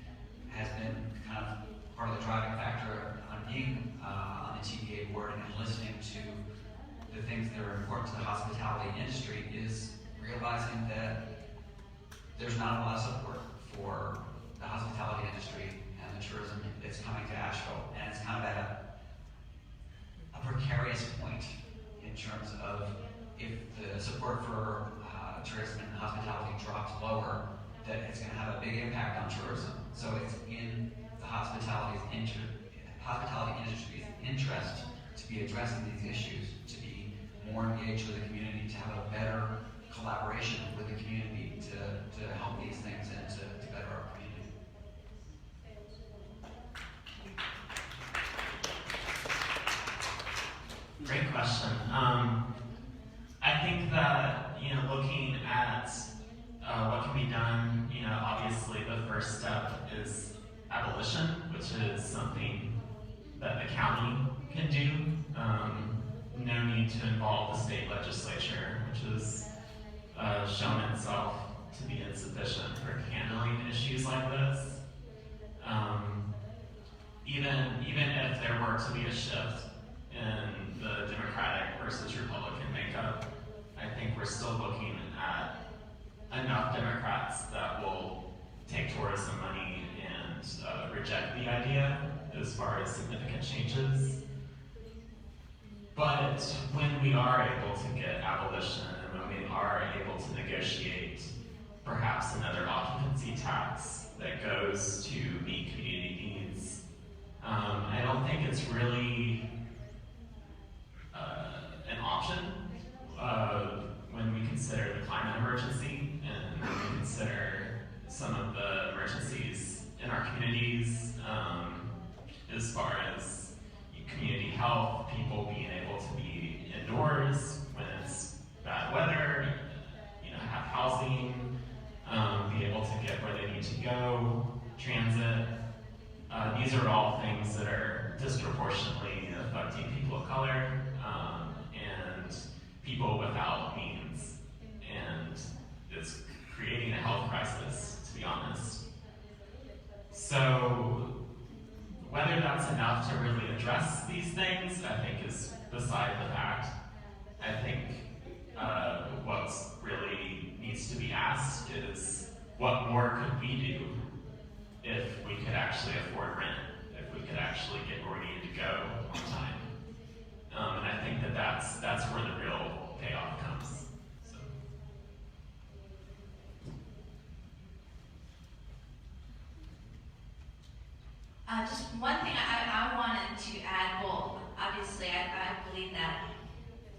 has been kind of part of the driving factor on being on the TDA board and listening to the things that are important to the hospitality industry is realizing that there's not a lot of support for the hospitality industry and the tourism that's coming to Asheville, and it's kind of at a precarious point in terms of if the support for tourism and hospitality drops lower, that it's going to have a big impact on tourism. So it's in the hospitality industry's interest to be addressing these issues, to be more engaged with the community, to have a better collaboration with the community to help these things and to better our community. Great question. I think that, looking at what can be done, obviously the first step is abolition, which is something that the county can do. No need to involve the state legislature, which has shown itself to be insufficient for handling issues like this. Even if there were to be a shift in the Democratic versus Republican makeup, I think we're still looking at enough Democrats that will take tourism money and reject the idea as far as significant changes. But when we are able to get abolition and when we are able to negotiate perhaps another occupancy tax that goes to meet community needs, I don't think it's really an option when we consider the climate emergency and when we consider some of the emergencies in our communities as far as community health, people being able to be indoors when it's bad weather, have housing, be able to get where they need to go, transit. These are all things that are disproportionately affecting people of color and people without means. And it's creating a health crisis, to be honest. So whether that's enough to really address these things, I think is beside the fact. I think what's really needs to be asked is, what more could we do if we could actually afford rent, if we could actually get where we needed to go on time? And I think that's where the real payoff comes. So. Just one thing I wanted to add. Well, obviously, I believe that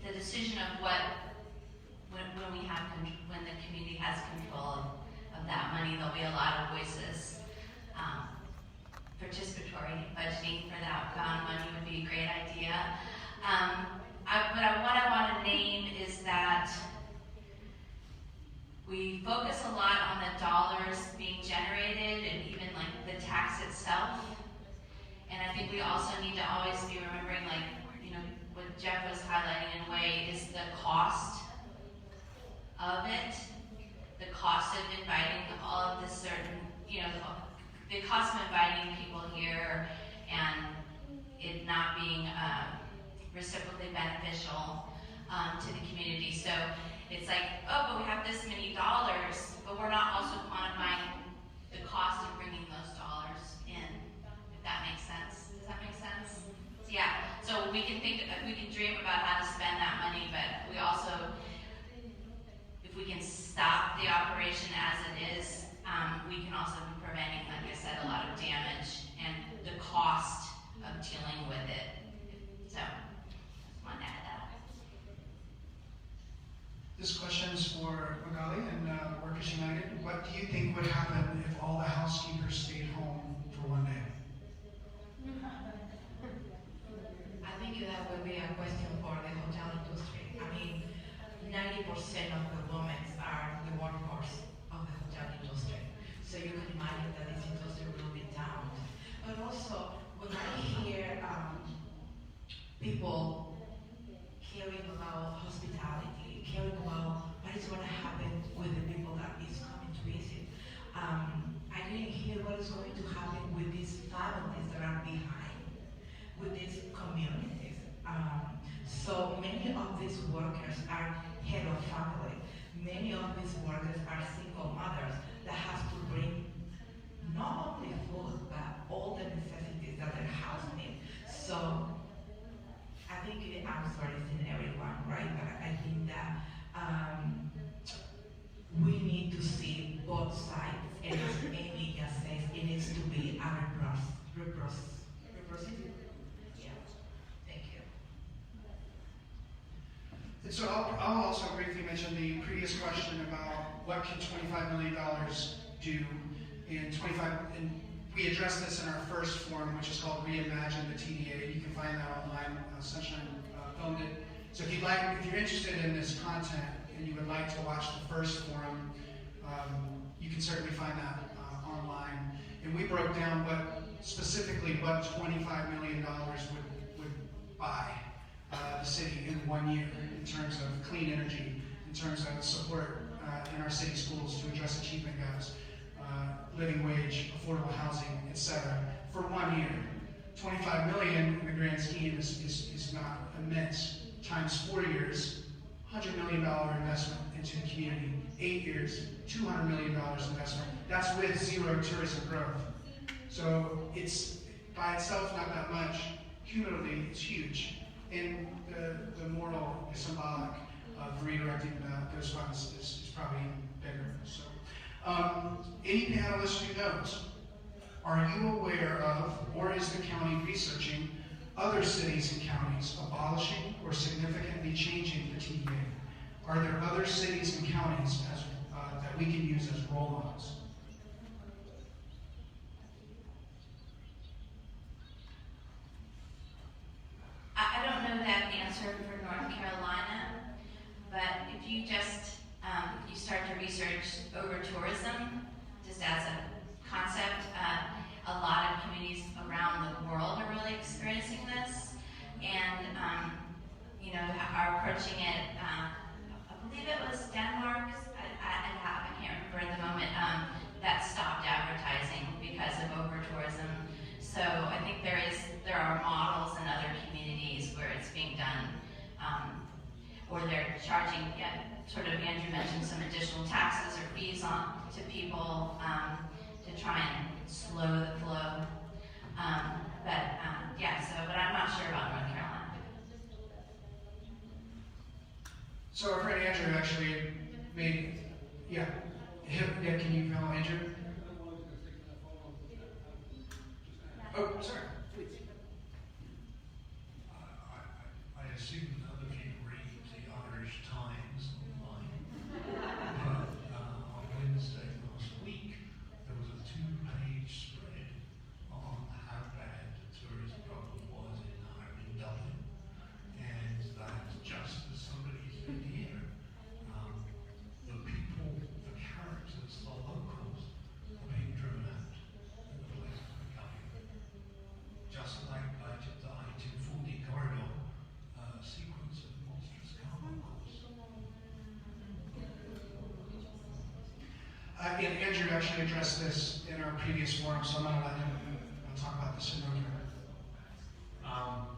the decision of when the community has control of that money, there'll be a lot of voices. Participatory budgeting for that money would be a great idea. What I want to name is that we focus a lot on the dollars being generated and even like the tax itself. And I think we also need to always be remembering, what Jeff was highlighting in a way is the cost of it, the cost of inviting all of this certain, the cost of inviting people here and it not being reciprocally beneficial to the community. So it's like, oh, but we have this many dollars, but we're not also quantifying the cost of bringing those dollars in, if that makes sense. Does that make sense? So, yeah, so we can dream about how to spend that money, but we also, if we can stop the operation as it is, we can also be preventing, like I said, a lot of damage and the cost of dealing with it. So, just wanted to add that. This question is for Magali and Workers United. What do you think would happen if all the housekeepers stayed home for one day? I think that would be a question for the hotel industry. I mean, 90% of the women are the workforce of the these workers are single mothers that have to bring not only food, but all the necessities that their house needs. So I think the answer is in everyone, right? But I think that we need to see both sides, and as Amy just says, it needs to be a reciprocity. Yeah, thank you. And so I'll also briefly mention the previous question about what can $25 million do in 25, and we addressed this in our first forum, which is called Reimagine the TDA. You can find that online. Sunshine filmed it. So if you're interested in this content and you would like to watch the first forum, you can certainly find that online. And we broke down specifically what $25 million would buy the city in 1 year in terms of clean energy, in terms of support in our city schools to address achievement gaps, living wage, affordable housing, etc. for 1 year. 25 million in the grand scheme is not immense. Times 4 years, $100 million investment into the community. 8 years, $200 million investment. That's with zero tourism growth. So it's by itself not that much. Cumulatively, it's huge. And the moral, the symbolic of redirecting those funds is probably even bigger. So, any panelists who knows, are you aware of, or is the county researching, other cities and counties abolishing or significantly changing the TDA? Are there other cities and counties that we can use as role models? I don't know that answer for North Carolina, but if you just you start to research over-tourism, just as a concept, a lot of communities around the world are really experiencing this, and are approaching it. I believe it was Denmark. I can't remember at the moment. That stopped advertising because of over-tourism. So I think there are models in other communities where it's being done, or they're charging. Sort of, Andrew mentioned some additional taxes or fees on to people to try and slow the flow. But I'm not sure about North Carolina. So our friend Andrew actually made, can you call Andrew? Oh, sorry. I assume none of you read the Irish Times online, but on Wednesday last week there was a 2-page spread on how bad the tourism problem was in Dublin, and that just as somebody said here, the people, the characters, the locals are being driven out and the place is becoming just like the I-240 corridor sequence of monstrous carbon course. And Andrew actually addressed this in our previous forum, so I'm going to let him talk about this in a moment.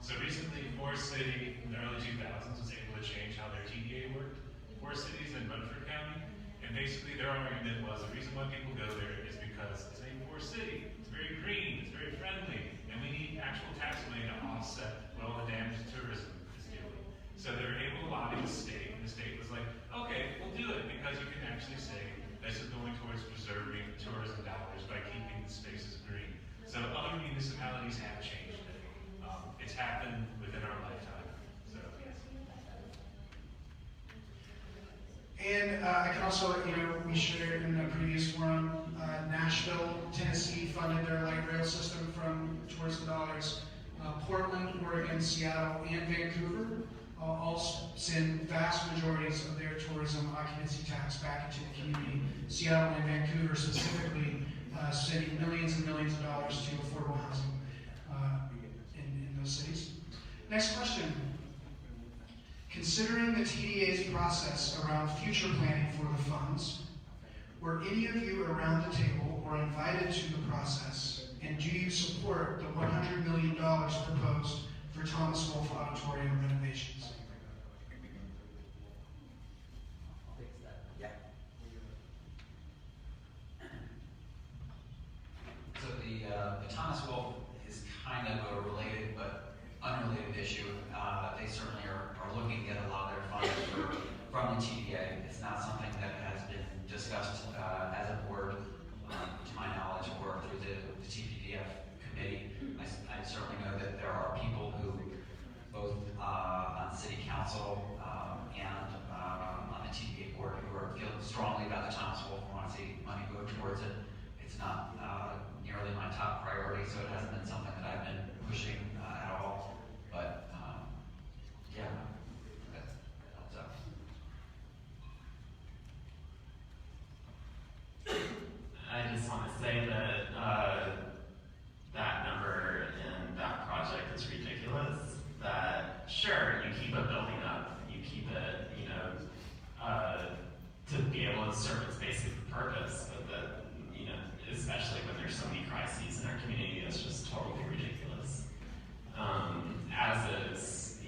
So recently, Forest City, in the early 2000s, was able to change how their TDA worked. Forest City's in Rutherford County, and basically their argument was the reason why people go there is because it's named Forest City. It's very green, it's very friendly, and we need actual tax money to offset what all the damage tourism is doing. So they were able to lobby the state, and the state was like, okay, we'll do it because you can actually say this is going towards preserving tourism dollars by keeping the spaces green. So other municipalities have changed it. It's happened within our lifetime. So yes. And I can also, we shared in the previous forum, Nashville, Tennessee funded their light rail system from tourism dollars. Portland, Oregon, Seattle, and Vancouver all send vast majorities of their tourism occupancy tax back into the community. Seattle and Vancouver specifically sending millions and millions of dollars to affordable housing in those cities. Next question. Considering the TDA's process around future planning for the funds, were any of you around the table or invited to the process, and do you support the $100 million proposed for Thomas Wolfe Auditorium renovations? I'll fix that. Yeah. council and on the TDA board who feel strongly about the Thomasville and want to see money go towards it. It's not nearly my top priority, so it hasn't been something that I've been pushing at all. But yeah, that helps out. I just want to say that that number in that project is ridiculous. That sure, you keep it building up, you keep it, to be able to serve its basic purpose, but that, especially when there's so many crises in our community, it's just totally ridiculous. As is,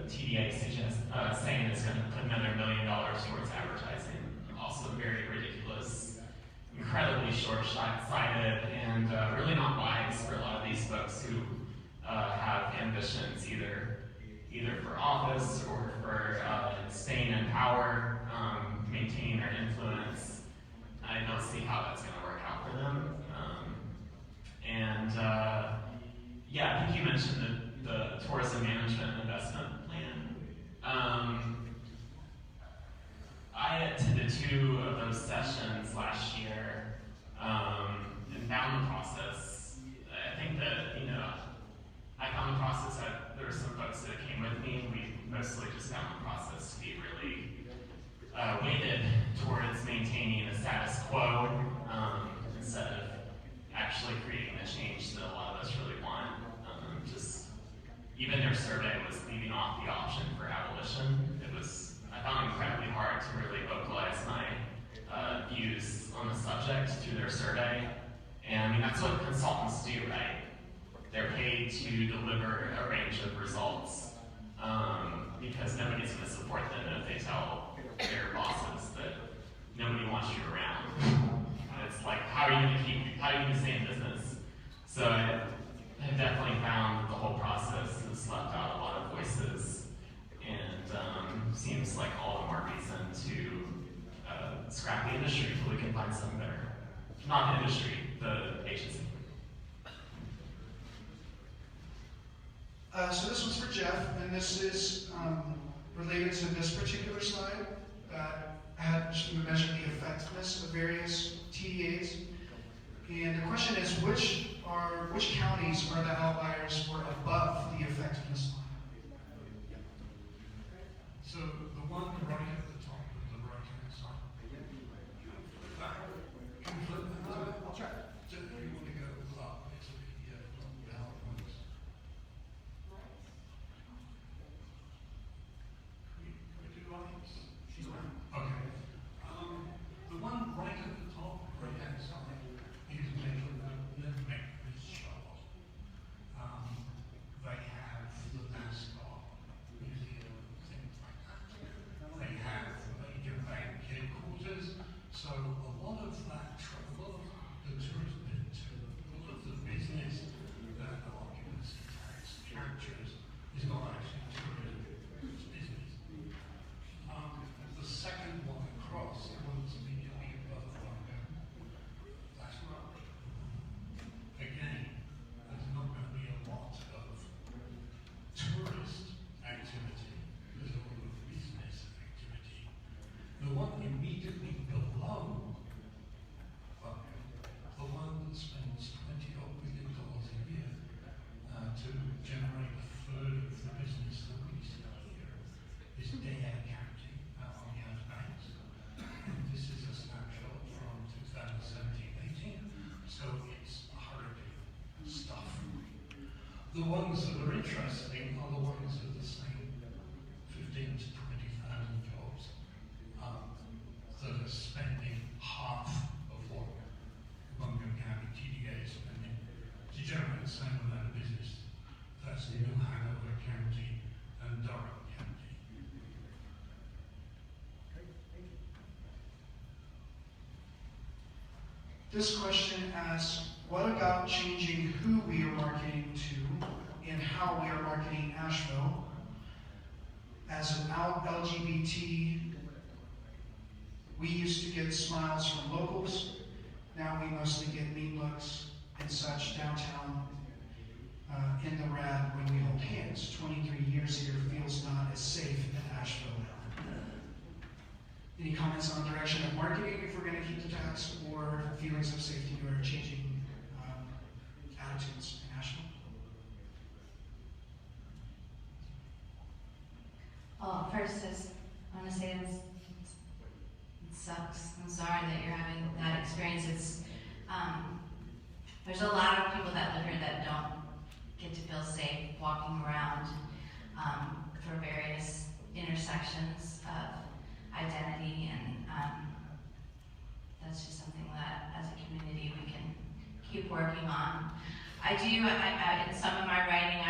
TDA saying it's going to put another $1 million towards advertising, also very ridiculous, incredibly short-sighted, and really not wise for a lot of these folks who have ambitions either for office or for staying in power, maintaining their influence. I don't see how that's going to work out for them. Yeah, I think you mentioned the tourism management investment plan. I attended 2 of those sessions last year and found the process. I think that, I found the process that there were some folks that came with me, and we mostly just found the process to be really weighted towards maintaining a status quo instead of actually creating the change that a lot of us really want. Even their survey was leaving off the option for abolition. I found it incredibly hard to really vocalize my views on the subject through their survey. And that's what consultants do, right? They're paid to deliver a range of results because nobody's going to support them if they tell their bosses that nobody wants you around. It's like, how are you going to stay in business? So I definitely found that the whole process has left out a lot of voices, and seems like all the more reason to scrap the industry until we can find something better. Not the industry, the agency. So this one's for Jeff, and this is related to this particular slide that had measured the effectiveness of various TDAs. And the question is, which counties are the outliers for above the effectiveness line? So the one right at the top of the right-hand side. I'll try. Do you want to go up? It's the help ones. Can we do lines? She's right. Okay. The one right at the top, right-hand side, is Never Make This Show Off. They have the NASCAR museum, things like that. They have major bank headquarters. So a lot of that, a lot of the tourism, a lot of the business that the occupancy tax captures is not actually tourism, it's business. The second one across, the one that's immediately above London, that's rubbish. Again, there's not going to be a lot of tourist activity, there's a lot of business activity. The one immediately below London, the one that spends $20 billion a year to generate a third of the business that we see here, is Dare County out on the Outer Banks. And this is a snapshot from 2017-18, so it's hurricane stuff. The ones that are interesting are the ones that are saying 15 to 20,000 jobs that are spending half of what Montgomery County TDA is spending to generate the same amount of business. That's New Hanover County and Durham County. This question asks, what about changing who we are marketing to and how we are marketing Asheville? As an LGBT, we used to get smiles from locals. Now we mostly get mean looks and such downtown. in the red when we hold hands. 23 years here feels not as safe in Asheville now. Any comments on direction of marketing if we're going to keep the tax, or feelings of safety or changing attitudes in Asheville? Well, first, I want to say it sucks. I'm sorry that you're having that experience. There's a lot of people that live here that don't get to feel safe walking around for various intersections of identity, and that's just something that, as a community, we can keep working on. I in some of my writing,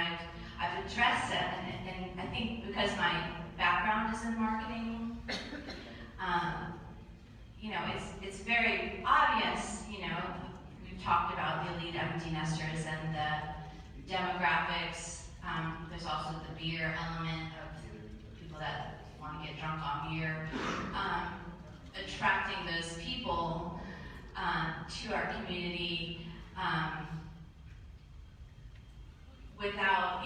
I've addressed it, and I think because my background is in marketing, it's very obvious. We've talked about the elite empty nesters and the demographics. There's also the beer element of people that want to get drunk on beer. Attracting those people to our community without,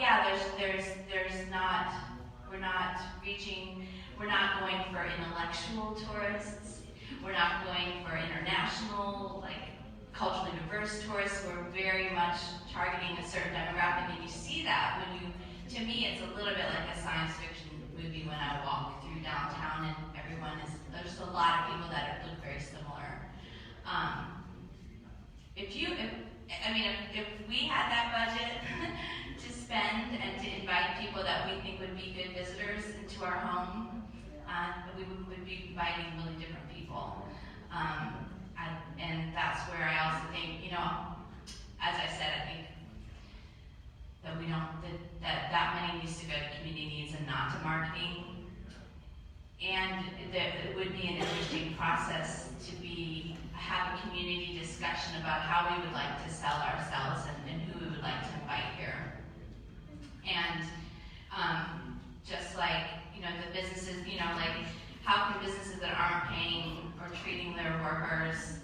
we're not going for intellectual tourists. We're not going for international, culturally diverse tourists. We're very much targeting a certain demographic, and you see that to me, it's a little bit like a science fiction movie when I walk through downtown and there's a lot of people that look very similar. If we had that budget to spend and to invite people that we think would be good visitors into our home, we would be inviting really different people. And that's where I also think, as I said, I think that that money needs to go to community needs and not to marketing. And that it would be an interesting process to have a community discussion about how we would like to sell ourselves and who we would like to invite here. And just like, the businesses, how can businesses that aren't paying or treating their workers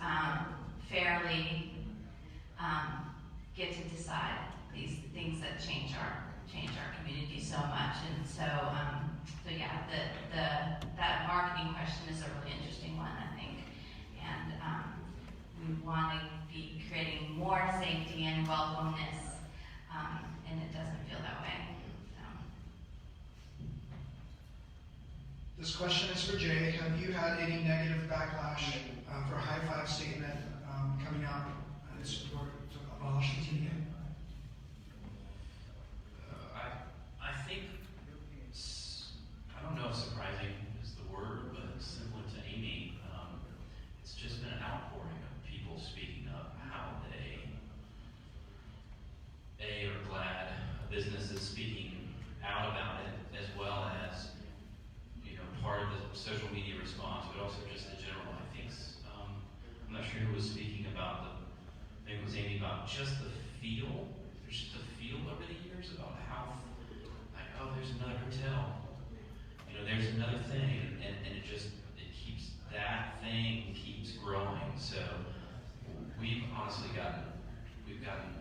fairly get to decide these things that change our community so much. And so yeah, that marketing question is a really interesting one, I think. And we want to be creating more safety and welcomeness, and it doesn't feel that way. This question is for Jay. Have you had any negative backlash for a high five statement coming out in support to abolish the TDA? I think, I don't know if surprising is the word, but similar to Amy, it's just been an outpouring of people speaking up how they, are glad a business is speaking out about it, as well as, part of the social media response, but also just the general, I think, I'm not sure who was speaking about maybe it was Amy, about just the feel. There's just a feel over the years about how, there's another hotel. There's another thing, and that thing keeps growing. So we've honestly gotten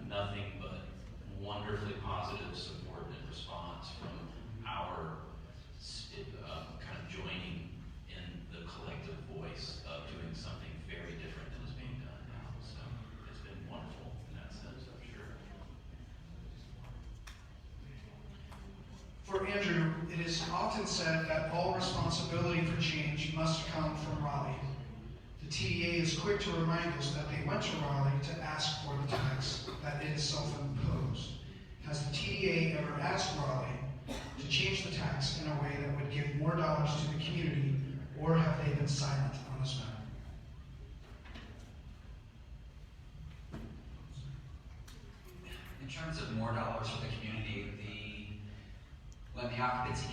nothing but wonderfully positive support and response from our kind of joining in the collective voice of doing something very different than is being done now. So it's been wonderful in that sense, I'm sure. For Andrew, it is often said that all responsibility for change must come from Raleigh. The TDA is quick to remind us that they went to Raleigh to ask for the tax that it is self-imposed. Has the TDA ever asked Raleigh to change the tax in a way that would give more dollars to the community, or have they been silent on this matter? In terms of more dollars for the community, when the occupancy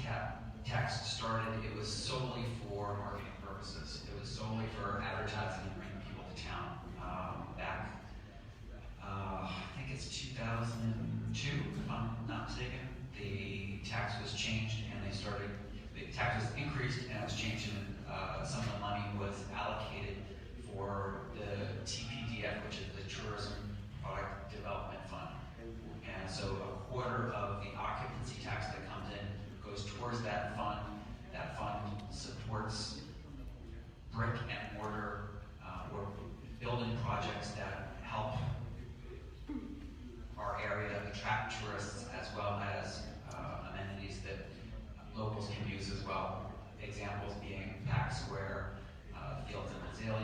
tax started, it was solely for marketing purposes. It was solely for advertising and bringing people to town. Back, I think it's 2002, if I'm not mistaken. The tax was changed, and the tax was increased, and it was changed, and some of the money was allocated for the TPDF, which is the Tourism Product Development Fund. And so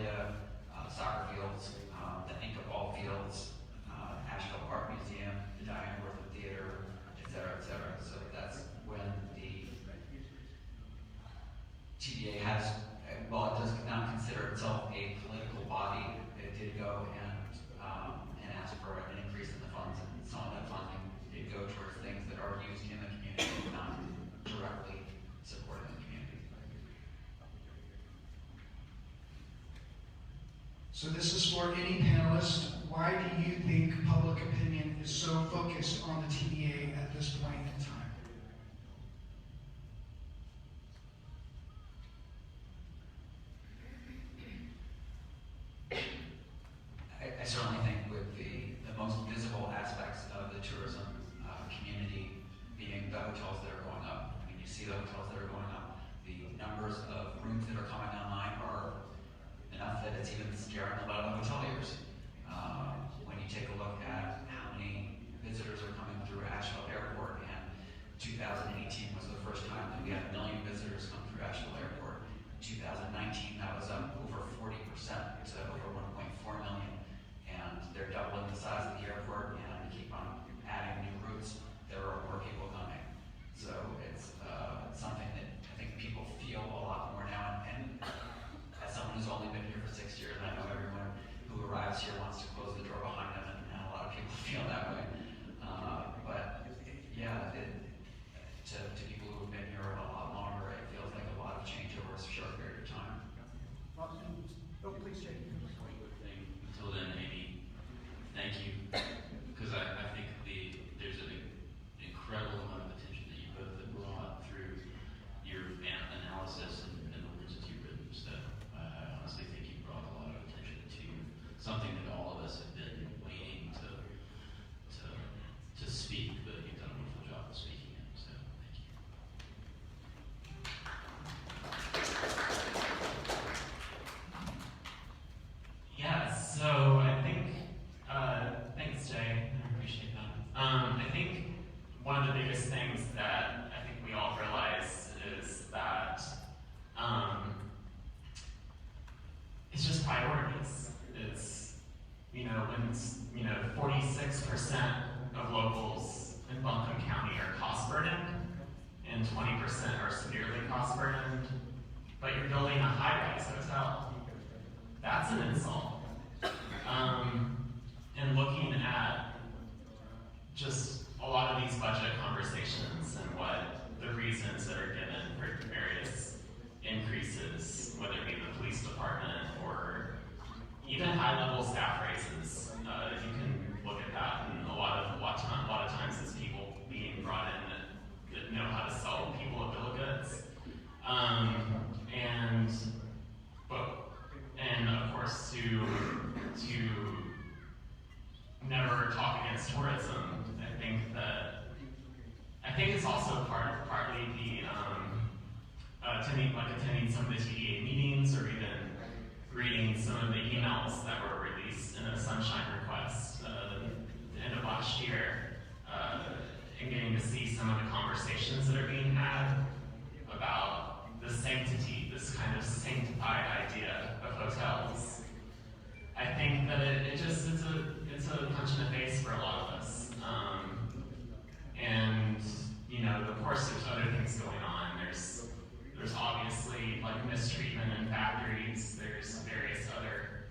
Magnolia, soccer fields, the Inca ball fields, Asheville Art Museum, the Diane Wortham Theater, et cetera, et cetera. So that's when the TDA has, while it does not consider itself a political body, it did go and ask for an increase in the funds, and some of that funding did go towards things that are used in the community, not directly supporting the community. So this is for any panelist. Why do you think public opinion is so focused on the TDA at this point in time? I certainly think with the most visible aspects of the tourism community being the hotels that are going up. I mean, you see the hotels that are going up. The numbers of rooms that are coming online are enough that it's even scaring a lot of the hoteliers. When you take a look at how many visitors are coming through Asheville Airport, and 2018 was the first time that we had 1 million visitors come through Asheville Airport. In 2019, that was up over 40% to over 1.4 million. And they're doubling the size of the airport and keep on adding new routes. There are more people coming. So it's something that I think people feel a lot more now. And as someone who's only been here for 6 years, I know everyone who arrives here wants to close the door behind them, and a lot of people feel that way. But yeah, to people who have been here a lot longer, it feels like a lot of change over a short period of time. Oh, please, Jake. Thing. Until then, Amy, thank you, because I think there's an incredible amount of attention that you both have brought through your analysis and the words that you've written. So I honestly think you brought a lot of attention to something that all of us have been waiting to speak, but you've done a wonderful job of speaking it. So thank you. Yeah, so I think, thanks Jay, I appreciate that. I think one of the biggest things that I think we all realize is that it's just priorities. It's, when 46% of locals in Buncombe County are cost burdened and 20% are severely cost burdened, but you're building a high-rise hotel. That's an insult. And looking at just a lot of these budget conversations and what the reasons that are given for various increases, whether it be the police department or even high-level staff raises, you can look at that, and a lot of times it's people being brought in that know how to sell people a bill of goods. And of course to never talk against tourism. I think it's also partly the attending some of the TDA meetings, or even reading some of the emails that were released in a sunshine request the end of last year, and getting to see some of the conversations that are being had about the sanctity, this kind of sanctified idea of hotels. I think that it's a punch in the face for a lot of us. And of course there's other things going on. There's obviously mistreatment in factories. There's various other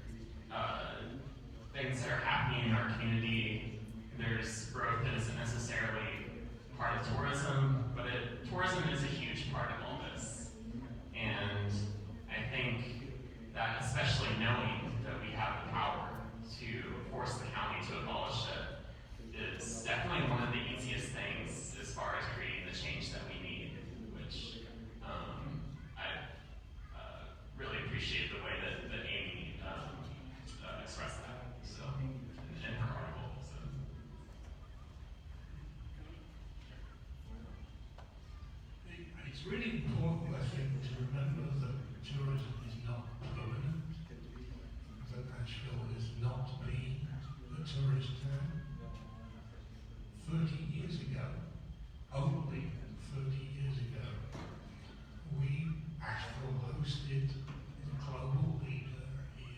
things that are happening in our community. There's growth that isn't necessarily part of tourism, but tourism is a huge part of all this. And I think that, especially knowing that we have the power to force the county to abolish it, is definitely one of the easiest things as far as creating the change that we need, which I really appreciate the way that Amy expressed that in her article. So. It's really important, I think, to remember that tourism is not permanent, that Asheville has not been a tourist town. 30 years ago, only 30 years ago, Asheville hosted the global leader in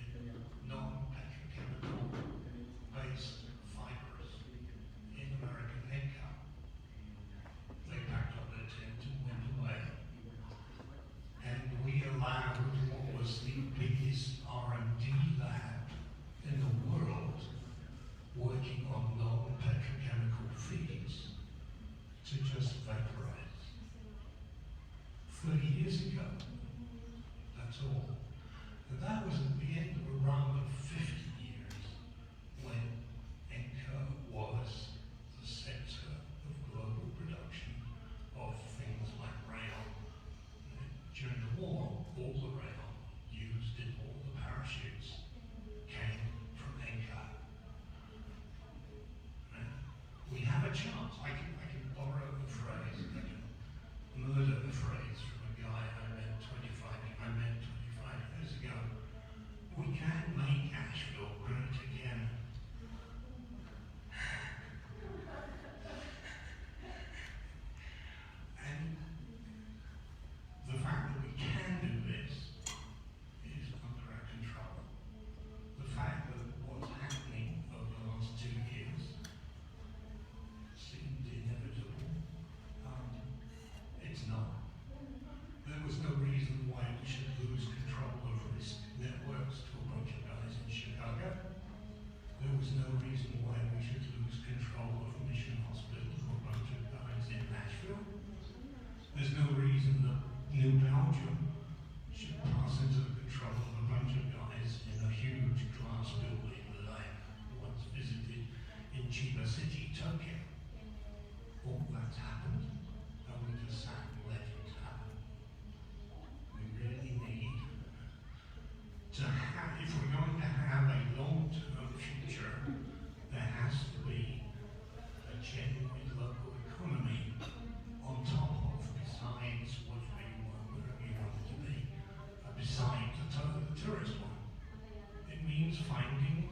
means finding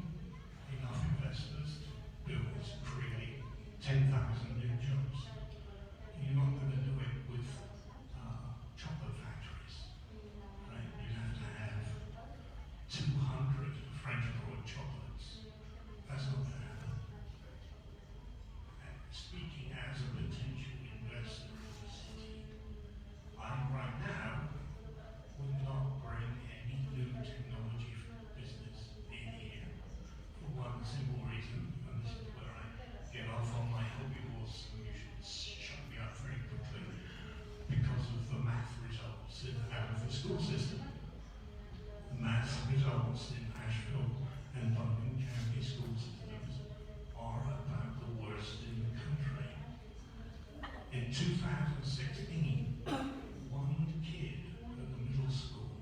enough investors to build, create 10,000 new jobs. You're not going to do it with chocolate factories, right? You have to have 200 French broad chocolates. That's not going to happen. And speaking as a potential investor in the city, I right now would not bring any new technology for business in here for one simple reason, and this is where I get off on my hobby horse, and you should shut me up very quickly, because of the math results out of the school system. The math results in Asheville and London County school systems are about the worst in the country. In 2016, one kid at the middle school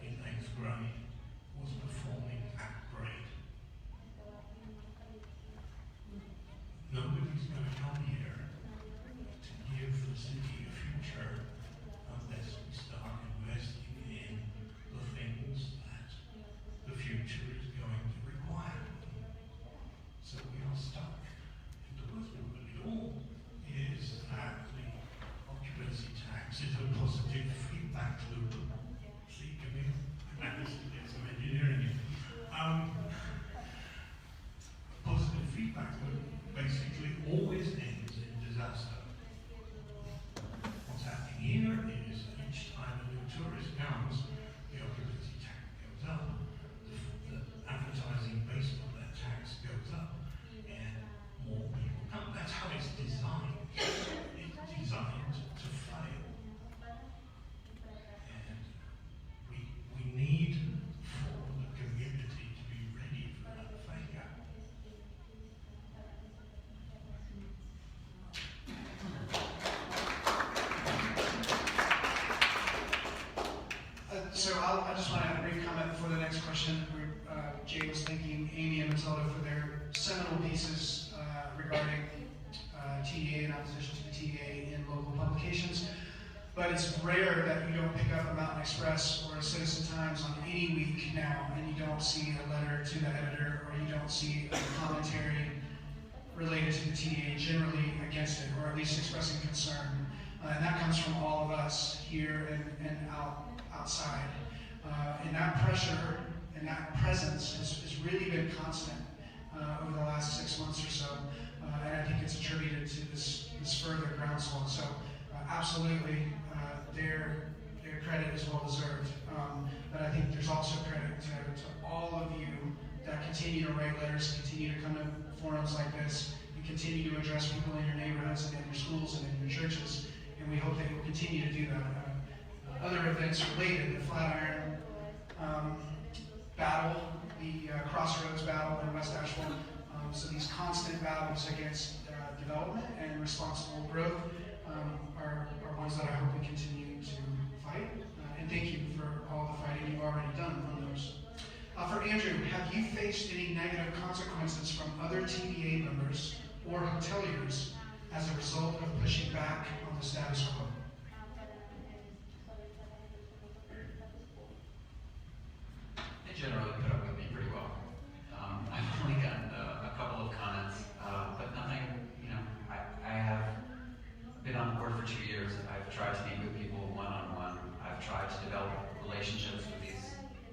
in 8th grade was performing at grade. Nobody's going to come here to give the city a future unless we start investing in the things that the future is going to require. So we are stuck. And the worst of it all is that the occupancy tax is a positive feedback loop. See, Camille, I managed to get some engineering in. Positive feedback loop basically always ends in disaster. What's happening here is each time a new tourist comes, the occupancy tax goes up, the advertising based on that tax goes up, and more people come. That's how it's designed. It's designed to fail. And we need for the community to be ready for that failure. So I just want to add a brief comment before the next question. Jay was thanking Amy and Matilda for their seminal pieces regarding TDA and opposition to the TDA in local publications. But it's rare that you don't pick up a Mountain Express or a Citizen Times on any week now and you don't see a letter to the editor or you don't see a commentary related to the TDA generally against it, or at least expressing concern. And that comes from all of us here and outside. And that pressure and that presence has really been constant over the last 6 months or so. And I think it's attributed to this further groundswell. So absolutely, their credit is well deserved. But I think there's also credit to all of you that continue to write letters, continue to come to forums like this, and continue to address people in your neighborhoods and in your schools and in your churches. And we hope that you'll continue to do that. Other events related, the Flatiron battle, the Crossroads battle in West Asheville. So these constant battles against development and responsible growth are ones that I hope we continue to fight. And thank you for all the fighting you've already done on those. For Andrew, have you faced any negative consequences from other TDA members or hoteliers as a result of pushing back on the status quo? They generally put up with me pretty well. I've only gotten a couple of comments, but nothing, I have been on board for 2 years. I've tried to meet with people one-on-one. I've tried to develop relationships with these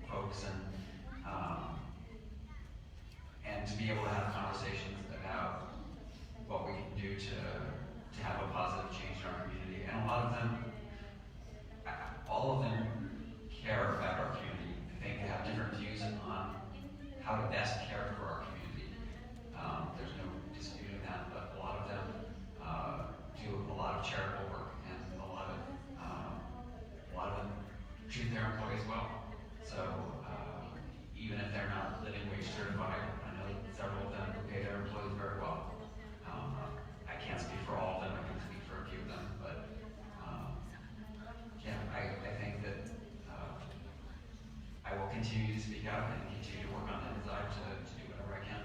folks and to be able to have conversations about what we can do to have a positive change in our community. And a lot of them, all of them care about our community. I think they have different views on how to best care for our community. There's no disputing that, but a lot of them do a lot of charitable work, and a lot of them treat their employees well. So even if they're not living wage certified, I know several of them pay their employees very well. I can't speak for all of them, I can speak for a few of them, but I think that I will continue to speak out and continue to work on the inside to do whatever I can.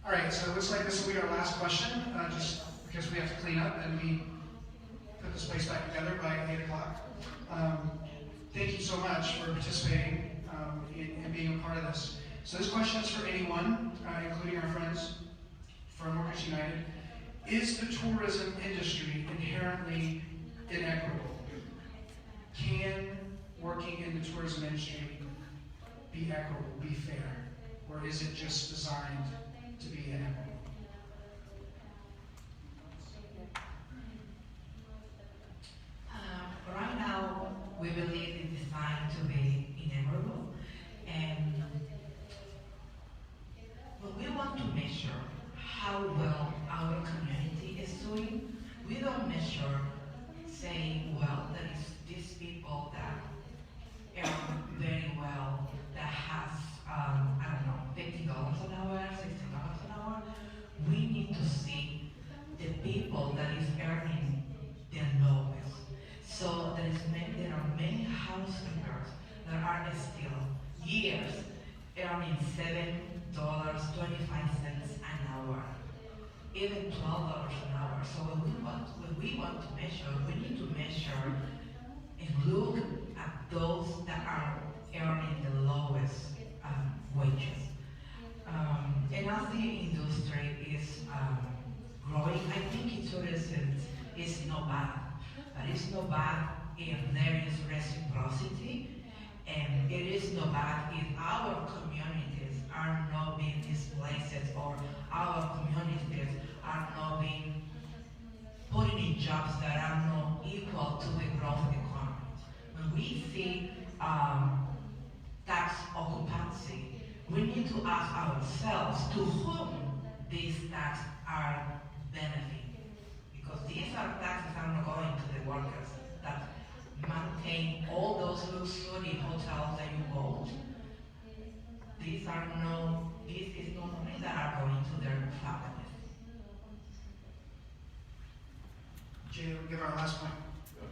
All right, so it looks like this will be our last question, just because we have to clean up and we put this place back together by 8 o'clock. thank you so much for participating and being a part of this. So this question is for anyone, including our friends from Workers United. Is the tourism industry inherently inequitable? Can working in the tourism industry be equitable, be fair? Or is it just designed to be inequitable? Right now, we believe it's designed to be inequitable, and when we want to measure how well our community is doing, we don't measure saying, well, there is these people that earn very well, that has, I don't know, $50 an hour, $60 an hour. We need to see the people that is earning the lowest. So there are many housekeepers that are still years earning $7.25 an hour, even $12 an hour. So when we want to measure, we need to measure and look at those that are earning the lowest wages. And as the industry is growing, I think tourism is not bad. But it's not bad if there is reciprocity, and it is not bad if our communities are not being displaced, or our communities are not being put in jobs that are not equal to the growth economy. When we see tax occupancy, we need to ask ourselves to whom these taxes are benefiting. Because these are taxes are not going to the workers that maintain all those luxury hotels that you bought. This is not money that are going to their families. Jay, we'll give our last point. All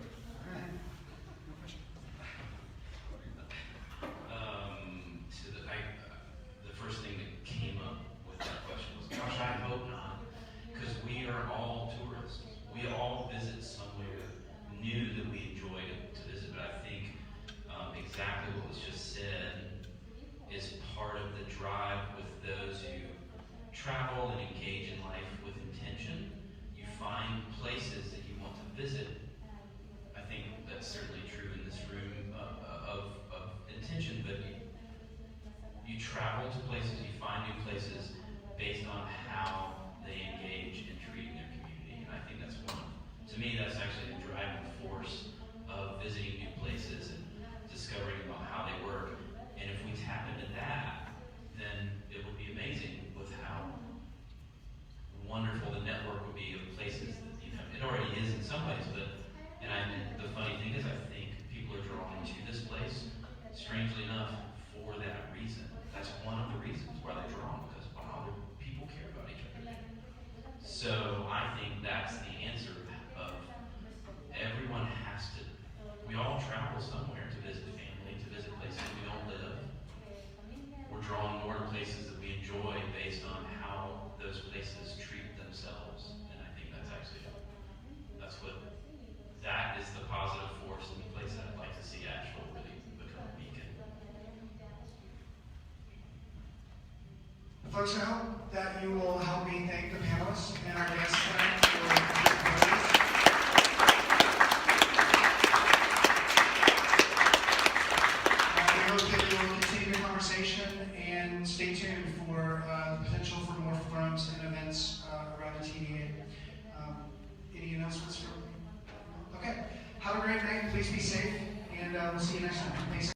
right. No question. The first thing that came up with that question was, gosh, I hope not, because we are all tourists. We all visit somewhere new that we enjoy to visit. But I think exactly what was just said is part of the drive with those who travel and engage in life with intention. You find places that you want to visit. I think that's certainly true in this room of intention, but you travel to places, you find new places based on how they engage in treating their community. And I think that's to me, that's actually the driving force of visiting new places and discovering about how they work. And if we tap into that, then it would be amazing with how wonderful the network would be of places that, it already is in some ways, but, the funny thing is, I think people are drawn to this place, strangely enough, for that reason. That's one of the reasons why they're drawn, because, wow, people care about each other. So I think that's the answer of everyone has to, we all travel somewhere to visit family, to visit places we don't live. We're drawn more to places that we enjoy based on how those places treat themselves. And I think that's actually, that is the positive force in the place that I'd like to see Asheville really become a beacon. Folks, I hope that you will help me thank the panelists and our guests tonight for their presence. We hope that you will continue the conversation and stay tuned for the potential for more forums and events around the TDA. Any announcements? Okay. Have a great night. Please be safe, and we'll see you next time. Thanks.